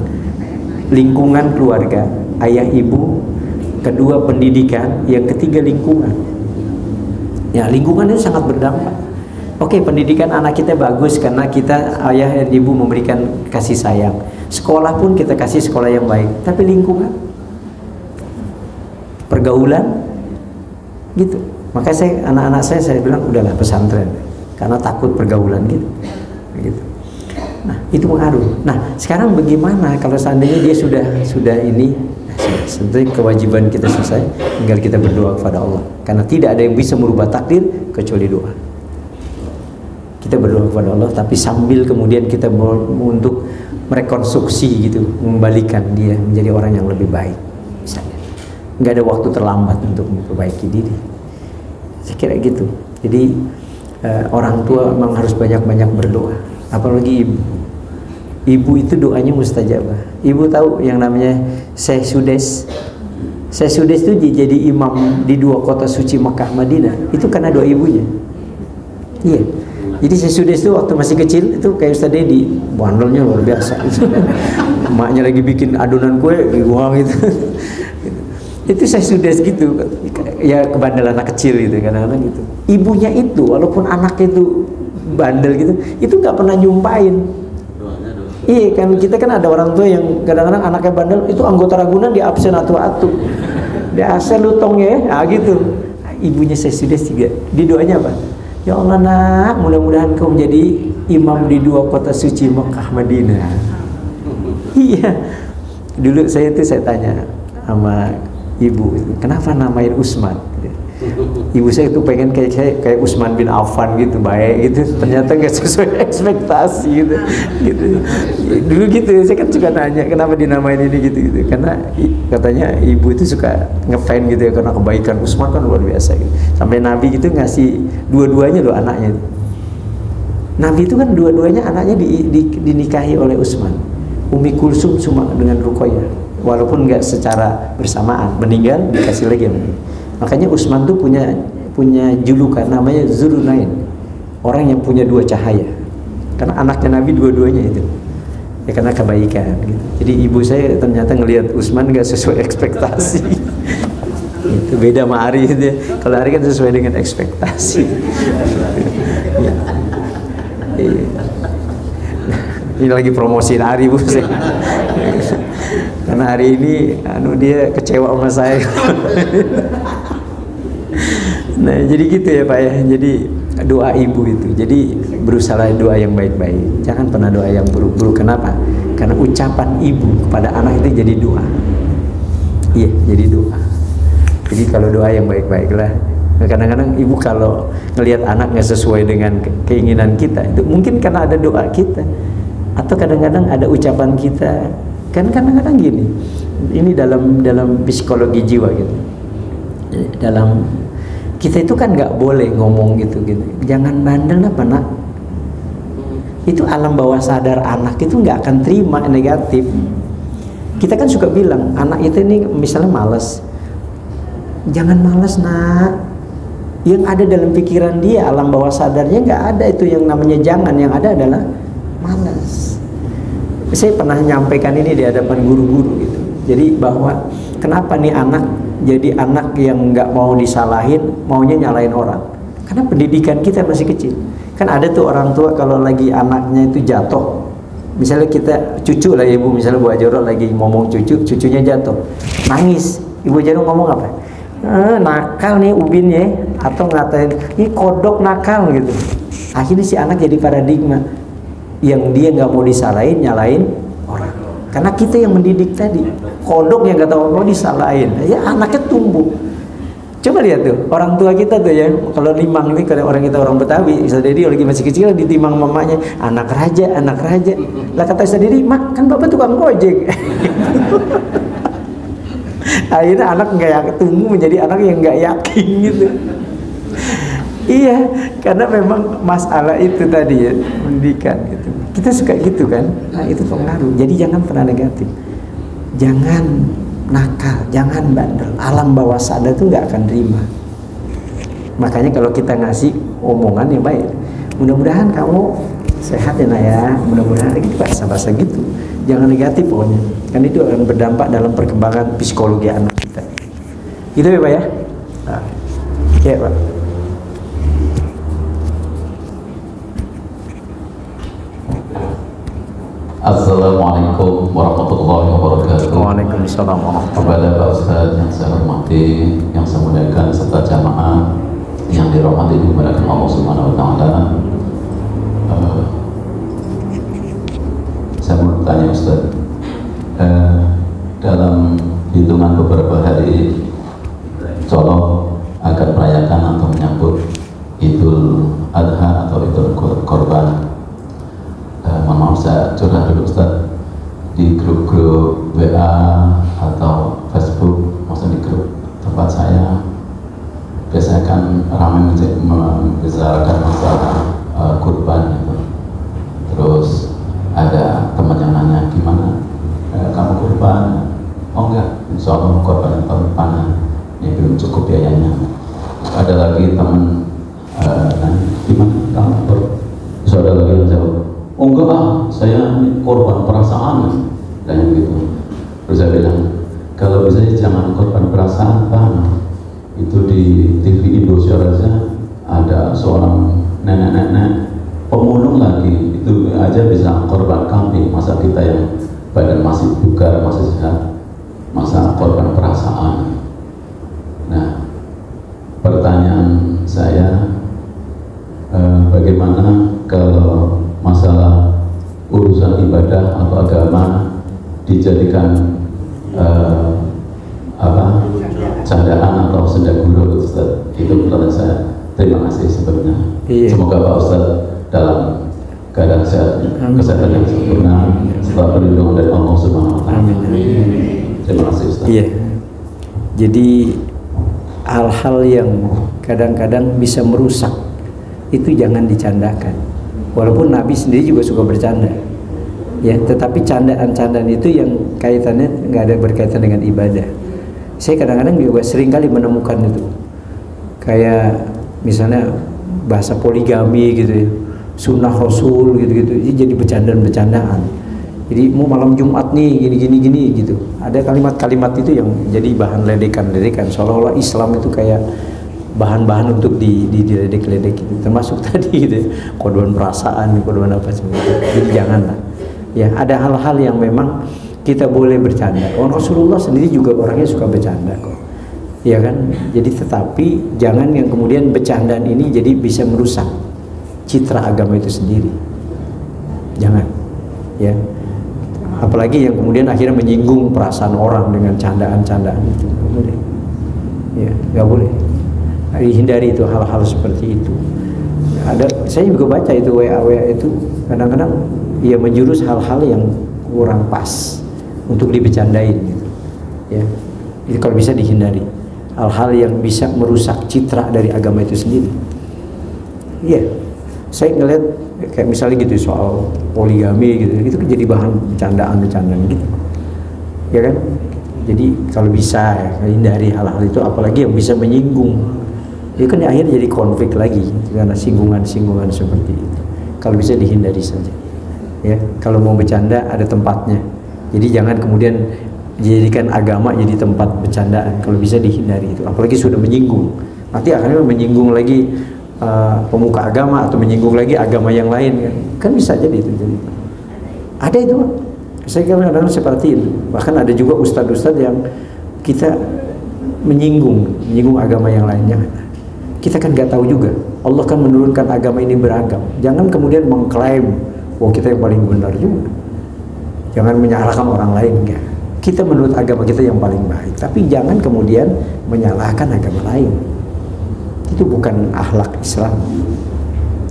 Lingkungan keluarga, ayah ibu, kedua pendidikan, yang ketiga lingkungan. Ya, lingkungan itu sangat berdampak. Oke, pendidikan anak kita bagus karena kita ayah dan ibu memberikan kasih sayang. Sekolah pun kita kasih sekolah yang baik, tapi lingkungan, pergaulan, gitu. Maka anak-anak saya bilang udahlah pesantren, karena takut pergaulan gitu. Nah, itu pengaruh. Nah, sekarang bagaimana kalau seandainya dia sudah ini, sebenarnya kewajiban kita selesai, tinggal kita berdoa kepada Allah. Karena tidak ada yang bisa merubah takdir kecuali doa. Kita berdoa kepada Allah, tapi sambil kemudian kita untuk merekonstruksi gitu, mengembalikan dia menjadi orang yang lebih baik. Misalnya, nggak ada waktu terlambat untuk memperbaiki diri. Saya kira gitu. Jadi orang tua memang harus banyak-banyak berdoa. Apalagi ibu. Ibu itu doanya mustajabah. Ibu tahu yang namanya Syekh Sudes. Syekh Sudes itu jadi imam di 2 kota suci Mekah Madinah. Itu karena doa ibunya. Iya. Jadi Syekh Sudes itu waktu masih kecil itu kayak Ustaz Dedi, bandelnya luar biasa. Emaknya lagi bikin adonan kue di ruang itu. Itu Syekh Sudes gitu. Ya kebandelan anak kecil gitu kadang-kadang gitu. Ibunya itu walaupun anaknya itu bandel gitu, itu nggak pernah nyumpain. Iya kan, kita kan ada orang tua yang kadang-kadang anaknya bandel, itu anggota Ragunan di absen atu-atu, di absen lutongnya ya, nah gitu. Ibunya saya sudah juga, di doanya apa? Ya Allah nak, mudah-mudahan kau menjadi imam di 2 kota suci Mekah Madinah. Iya, dulu saya tanya sama ibu, kenapa namain Usman? Ibu saya itu pengen kayak Utsman bin Affan gitu, baik gitu, ternyata nggak sesuai ekspektasi gitu. Dulu gitu, saya kan suka nanya kenapa dinamain ini gitu, karena katanya ibu itu suka ngefan gitu ya, karena kebaikan Utsman kan luar biasa gitu. Sampai Nabi gitu ngasih dua-duanya loh anaknya. Nabi itu kan dua-duanya anaknya dinikahi oleh Utsman. Umi Kulsum cuma dengan Ruqayyah, walaupun nggak secara bersamaan, meninggal dikasih lagi. Makanya Utsman tuh punya julukan namanya Zulnunain, orang yang punya 2 cahaya. Karena anaknya Nabi dua-duanya itu. Ya karena kebaikan gitu. Jadi ibu saya ternyata ngelihat Utsman nggak sesuai ekspektasi. Itu beda sama Ari gitu ya. Kalau Ari kan sesuai dengan ekspektasi. Ya. Ini lagi promosiin Ari bu saya. Karena hari ini dia kecewa sama saya. Nah jadi gitu ya Pak ya. Jadi doa ibu itu, jadi berusaha doa yang baik-baik, jangan pernah doa yang buruk-buruk. Kenapa? Karena ucapan ibu kepada anak itu jadi doa. Iya, jadi doa. Jadi kalau doa yang baik-baik lah. Kadang-kadang ibu kalau ngelihat anak nggak sesuai dengan keinginan kita, itu mungkin karena ada doa kita, atau kadang-kadang ada ucapan kita. Kan kadang-kadang gini, ini dalam psikologi jiwa gitu. Dalam kita itu kan nggak boleh ngomong gitu. Jangan bandel apa nak? Itu alam bawah sadar anak itu nggak akan terima negatif. Kita kan suka bilang anak itu ini misalnya malas, jangan malas nak. Yang ada dalam pikiran dia, alam bawah sadarnya nggak ada itu yang namanya jangan. Yang ada adalah malas. Saya pernah nyampaikan ini di hadapan guru-guru gitu. Jadi bahwa kenapa nih anak jadi anak yang nggak mau disalahin, maunya nyalain orang? Karena pendidikan kita masih kecil. Kan ada tuh orang tua kalau lagi anaknya itu jatuh, misalnya kita cucu lah ibu, misalnya Bu Ajoro lagi ngomong cucunya jatuh, nangis. Ibu Ajoro ngomong apa? Nakal nih ubinnya, atau ngatain ini kodok nakal gitu. Akhirnya si anak jadi paradigma yang dia nggak mau disalahin, nyalain orang. Karena kita yang mendidik tadi, kodok yang nggak tahu mau disalahin, ya anaknya tumbuh. Coba lihat tuh, orang tua kita tuh ya, kalau limang nih, kalau orang kita orang Betawi, bisa jadi lagi masih kecil ditimang mamanya, anak raja, anak raja. Lah kata sendiri, mak kan bapak tukang gojek. Akhirnya anak nggak yakin, tumbuh menjadi anak yang nggak yakin gitu. Iya, karena memang masalah itu tadi ya, pendidikan gitu. Kita suka gitu kan, nah itu pengaruh. Jadi jangan pernah negatif, jangan nakal, jangan bandel. Alam bawah sadar itu nggak akan terima. Makanya kalau kita ngasih omongan yang baik, mudah-mudahan kamu sehat ya nak ya, mudah-mudahan gitu, bahasa-bahasa gitu. Jangan negatif pokoknya, kan itu akan berdampak dalam perkembangan psikologi anak kita. Gitu ya Pak ya. Nah, ya Pak. Assalamualaikum warahmatullahi wabarakatuh. Waalaikumsalam warahmatullahi Kepada Pak Ustadz yang saya hormati, yang saya muliakan, serta jamaah yang dirahmati dimuliakan Allah Subhanahu Wa Taala. Saya mau bertanya Ustadz, dalam hitungan beberapa hari Solo akan merayakan atau menyambut Idul Adha atau Idul Korban. Mohon maaf saya curhat dulu Ustaz, di grup-grup WA atau Facebook, maksudnya di grup tempat saya biasanya kan ramai membicarakan masalah kurban gitu. Terus ada teman yang nanya, gimana kamu kurban? Oh enggak, insya Allah kurban yang tahun depan, ini belum cukup biayanya. Ada lagi teman nanya, gimana kamu kurban? Terus ada lagi yang jawab, oh enggak saya korban perasaan dan gitu. Terus saya bilang, kalau bisa jangan korban perasaan Pak. Itu di TV Indonesia aja ada seorang nenek-nenek pemulung lagi, itu aja bisa korban kambing, masa kita yang badan masih bugar, masih sehat, masa korban perasaan. Nah, pertanyaan saya, bagaimana kalau masalah urusan ibadah atau agama dijadikan candaan atau senda gurau Ustaz? Itu pertanyaan saya. Terima kasih sebelumnya. Iya. Semoga Pak Ustaz dalam keadaan sehat, kesehatan yang sempurna, setelah perlindungan dari Allah Subhanahu Wa Taala. Terima kasih Ustaz. Iya. Jadi hal-hal yang kadang-kadang bisa merusak itu jangan dicandakan. Walaupun Nabi sendiri juga suka bercanda, ya. Tetapi candaan-candaan itu yang kaitannya nggak ada berkaitan dengan ibadah. Saya kadang-kadang juga sering kali menemukan itu, kayak misalnya bahasa poligami gitu ya, sunnah Rasul gitu-gitu, jadi bercandaan-bercandaan. Jadi mau malam Jumat nih gini-gini gitu. Ada kalimat-kalimat itu yang jadi bahan ledekan-ledekan, seolah-olah Islam itu kayak bahan-bahan untuk diledek-ledek gitu. Termasuk tadi gitu ya, kodoan perasaan, kodoan apa sebenarnya. Jadi janganlah. Ya, ada hal-hal yang memang kita boleh bercanda. Rasulullah sendiri juga orangnya suka bercanda kok. Ya kan? Jadi tetapi jangan yang kemudian bercandaan ini jadi bisa merusak citra agama itu sendiri. Jangan. Ya. Apalagi yang kemudian akhirnya menyinggung perasaan orang dengan candaan-candaan itu. Nggak boleh. Ya, nggak boleh. Hindari itu hal-hal seperti itu. Saya juga baca itu WA itu kadang-kadang ya menjurus hal-hal yang kurang pas untuk dibecandain gitu. Ya. Jadi kalau bisa dihindari hal-hal yang bisa merusak citra dari agama itu sendiri. Iya. Saya ngeliat kayak misalnya gitu soal poligami gitu, itu jadi bahan bercandaan gitu. Ya kan? Jadi kalau bisa ya, hindari hal-hal itu, apalagi yang bisa menyinggung. Ya kan akhirnya jadi konflik lagi karena singgungan-singgungan seperti itu. Kalau bisa dihindari saja. Ya, kalau mau bercanda ada tempatnya. Jadi jangan kemudian dijadikan agama jadi tempat bercandaan. Kalau bisa dihindari itu. Apalagi sudah menyinggung. Nanti akhirnya menyinggung lagi pemuka agama atau menyinggung lagi agama yang lain kan bisa jadi itu. Jadi ada itu. Saya kadang-kadang seperti itu. Bahkan ada juga ustadz-ustadz yang kita menyinggung agama yang lainnya. Kita kan nggak tahu juga. Allah kan menurunkan agama ini beragam. Jangan kemudian mengklaim, kita yang paling benar juga. Jangan menyalahkan orang lain, enggak. Kita menurut agama kita yang paling baik, tapi jangan kemudian menyalahkan agama lain. Itu bukan akhlak Islam.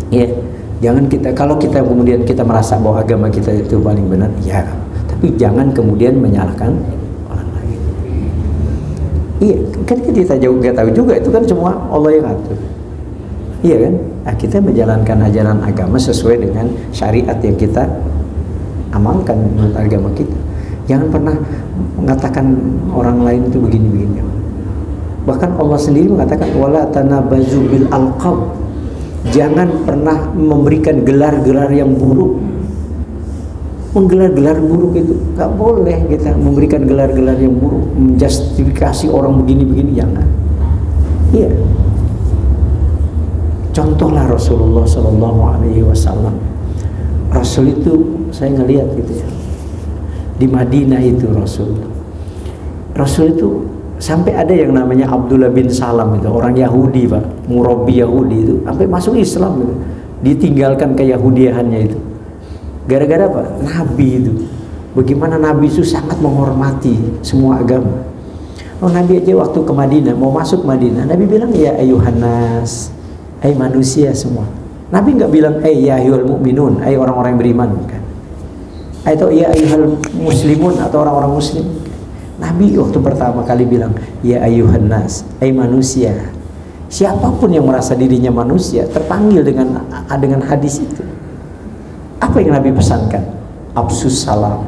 Ya, jangan kita, kalau kita kemudian kita merasa bahwa agama kita itu paling benar, ya, tapi jangan kemudian menyalahkan orang lain. Iya, kan kita juga tahu juga itu kan semua Allah yang atur. Iya kan? Nah, kita menjalankan ajaran agama sesuai dengan syariat yang kita amalkan menurut agama kita. Jangan pernah mengatakan orang lain itu begini-begini. Bahkan Allah sendiri mengatakan wala tanabazu bil alqab. Jangan pernah memberikan gelar-gelar yang buruk. Menggelar-gelar buruk itu nggak boleh kita memberikan gelar-gelar yang buruk, menjustifikasi orang begini-begini, jangan. Iya. Contohlah Rasulullah Shallallahu Alaihi Wasallam. Rasul itu saya ngelihat gitu ya. Di Madinah itu Rasul itu sampai ada yang namanya Abdullah bin Salam itu, orang Yahudi Pak, murabi Yahudi itu sampai masuk Islam gitu. Ditinggalkan keyahudiahannya itu gara-gara apa? Nabi itu. Bagaimana Nabi itu sangat menghormati semua agama. Oh, Nabi aja waktu ke Madinah, mau masuk Madinah, Nabi bilang ya ayuhannas, ay manusia semua. Nabi nggak bilang ya ayyuhal mu'minun, ay orang-orang yang beriman kan. Atau ya ayyuhal muslimun, atau orang-orang muslim. Nabi waktu pertama kali bilang ya ayyuhan nas, ay manusia. Siapapun yang merasa dirinya manusia terpanggil dengan hadis itu. Apa yang Nabi pesankan? Absus salam.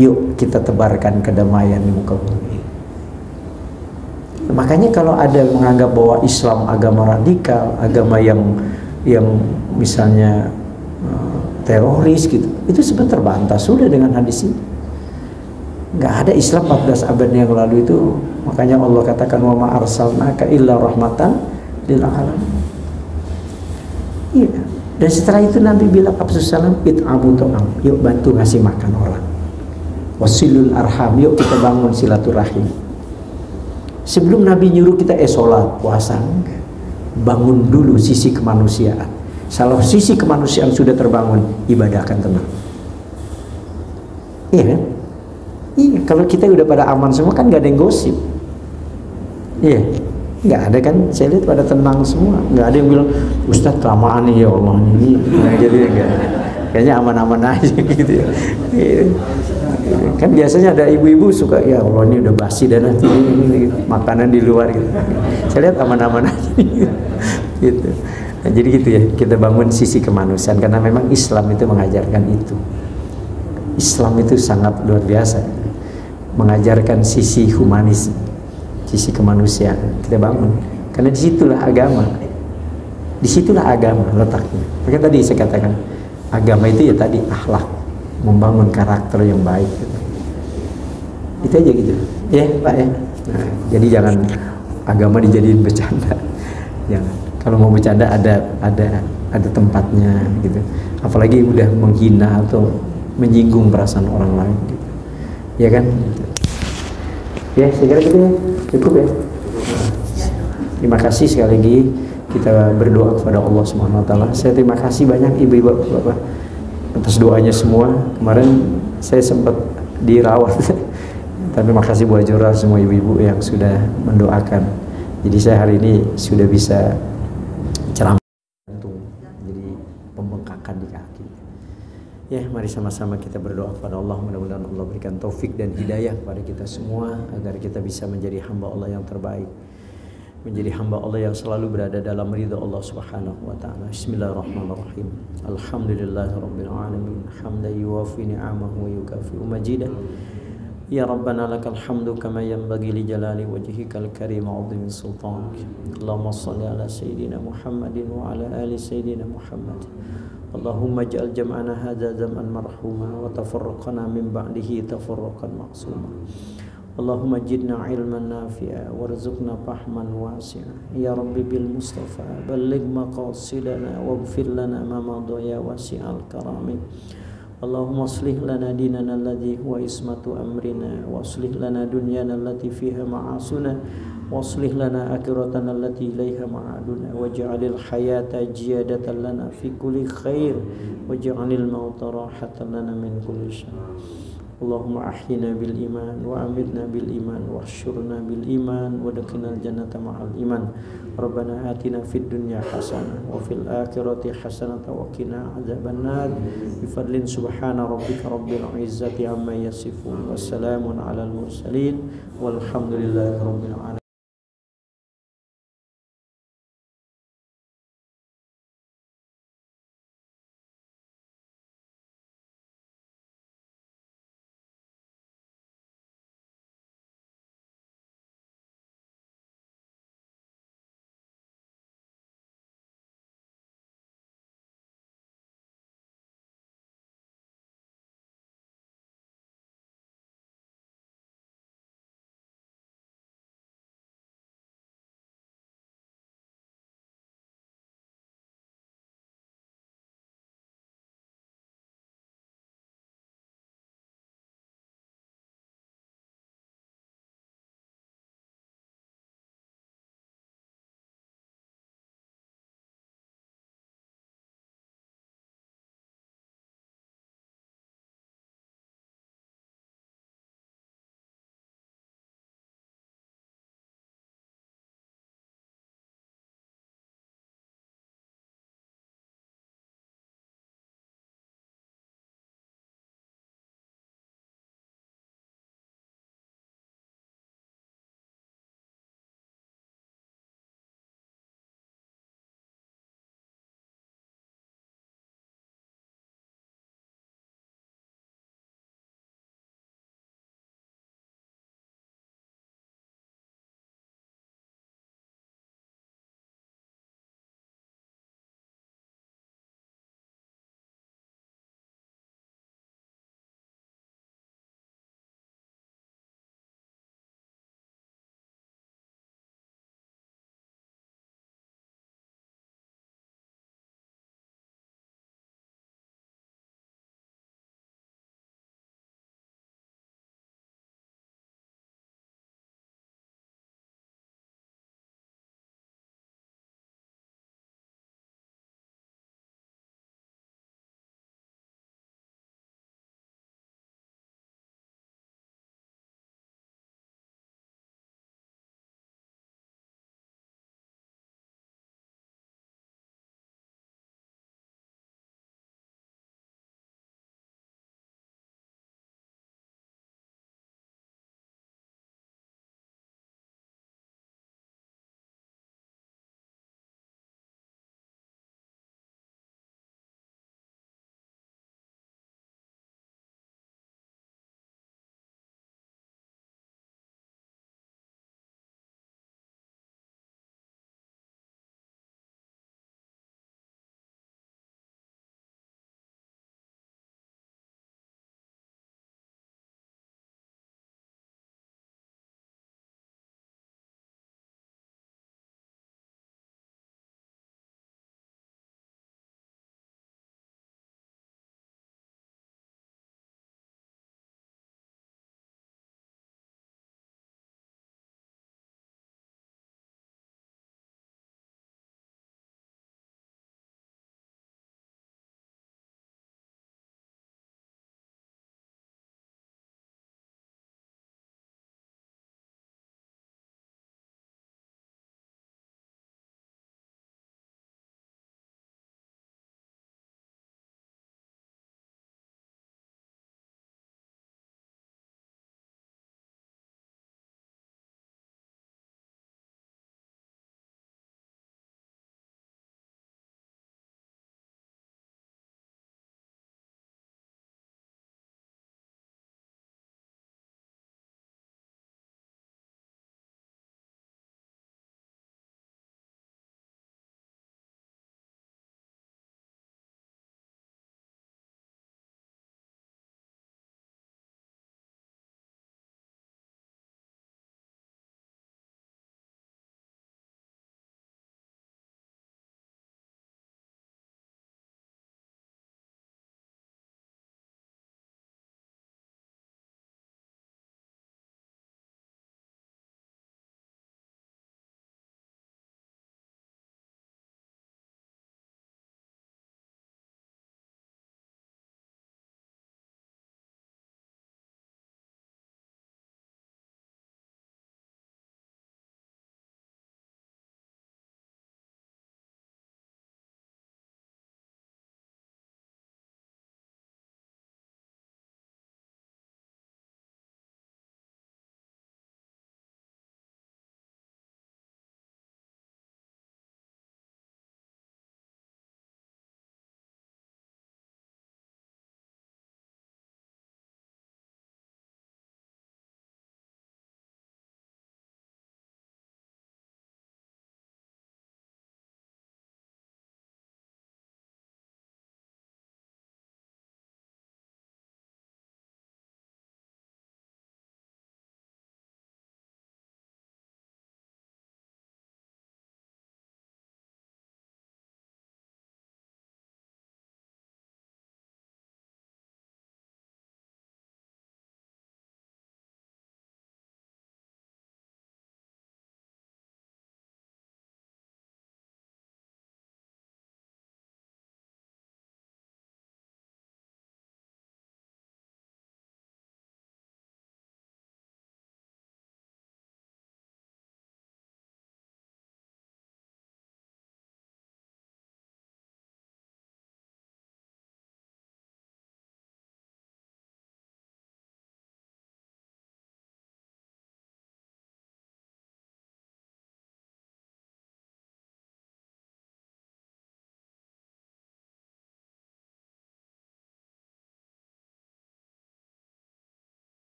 Yuk kita tebarkan kedamaian di muka bumi. Makanya kalau ada yang menganggap bahwa Islam agama radikal, agama yang misalnya teroris gitu, itu sebenarnya terbantah sudah dengan hadis ini. Nggak ada Islam 14 abad yang lalu itu. Makanya Allah katakan wa ma arsalnaka illa rahmatan lil alamin. Iya. Dan setelah itu Nabi bilang absus salam it'amu to'am, yuk bantu ngasih makan orang. Wasilul arham, yuk kita bangun silaturahim. Sebelum Nabi nyuruh kita sholat, puasa, bangun dulu sisi kemanusiaan. Kalau sisi kemanusiaan sudah terbangun, ibadah akan tenang. Iya kan? Iya, kalau kita udah pada aman semua kan nggak ada yang gosip. Iya, nggak ada kan? Saya lihat pada tenang semua. Nggak ada yang bilang Ustadz kelamaan nih ya Allah ini. Nah, jadi enggak. Kayaknya aman-aman aja gitu ya. Iya. Kan biasanya ada ibu-ibu suka ya Allah ini udah basi dan nanti ini makanan di luar gitu. Saya lihat aman-aman aja gitu. Nah, jadi gitu ya, kita bangun sisi kemanusiaan karena memang Islam itu mengajarkan itu. Islam itu sangat luar biasa, mengajarkan sisi humanis, sisi kemanusiaan. Kita bangun karena disitulah agama, letaknya. Makanya tadi saya katakan agama itu ya tadi akhlak, membangun karakter yang baik. Itu aja gitu, ya Pak ya. Nah, jadi jangan agama dijadiin bercanda, jangan. Kalau mau bercanda ada tempatnya gitu. Apalagi udah menghina atau menyinggung perasaan orang lain gitu. Ya kan? Ya, saya kira gitu ya. Cukup ya. Terima kasih sekali lagi kita berdoa kepada Allah Subhanahu wa taala. Saya terima kasih banyak ibu-ibu Bapak atas doanya semua. Kemarin saya sempat dirawat. Tapi makasih buat Jura semua ibu-ibu yang sudah mendoakan. Jadi saya hari ini sudah bisa ceramah jantung, jadi pembengkakan di kaki. Ya, mari sama-sama kita berdoa kepada Allah, mudah-mudahan Allah berikan taufik dan hidayah kepada kita semua agar kita bisa menjadi hamba Allah yang terbaik, menjadi hamba Allah yang selalu berada dalam ridha Allah Subhanahu wa taala. Bismillahirrahmanirrahim. Alhamdulillahirabbil alamin, hamdan yuwafi ni'amahu wa yukafi'u majidah. Ya Rabbana lakal hamdu kama yanbaghi li jalali wajhikal karim wa 'azimi sultanik. Allahumma shalli ala sayyidina Muhammadin wa ala ali sayyidina Muhammad. Allahumma ij'al jam'ana hadza jam'an marhuma wa tafarraqana min ba'dihi tafarraqan maqsuma. Allahumma jidna ilman nafi'a warzuqna fahman wasi'a. Ya Rabbi bil Mustafa balligh maqasidana waghfir lana ma madaya wasi'al karami. Allahumma aslih lana dinana alladhi huwa ismatu amrina wa aslih lana dunyana allati fiha ma'asuna wa aslih lana akhiratana allati ilaiha ma'aduna waj'alil hayata ziyadatan lana fi kulli khair waj'alil mauta rahatan lana min kulli syarr. Allahumma ahyina bil iman wa amitna bil iman wa ahsyurna bil iman wa adkhilnal jannata ma'al iman. Rabbana atina fid dunya hasanah wa fil akhirati hasanah wa qina adzabannar. Bi fadlin subhana rabbika rabbil izzati amma yasifun. Wassalamun alal mursalin walhamdulillahi rabbil alamin.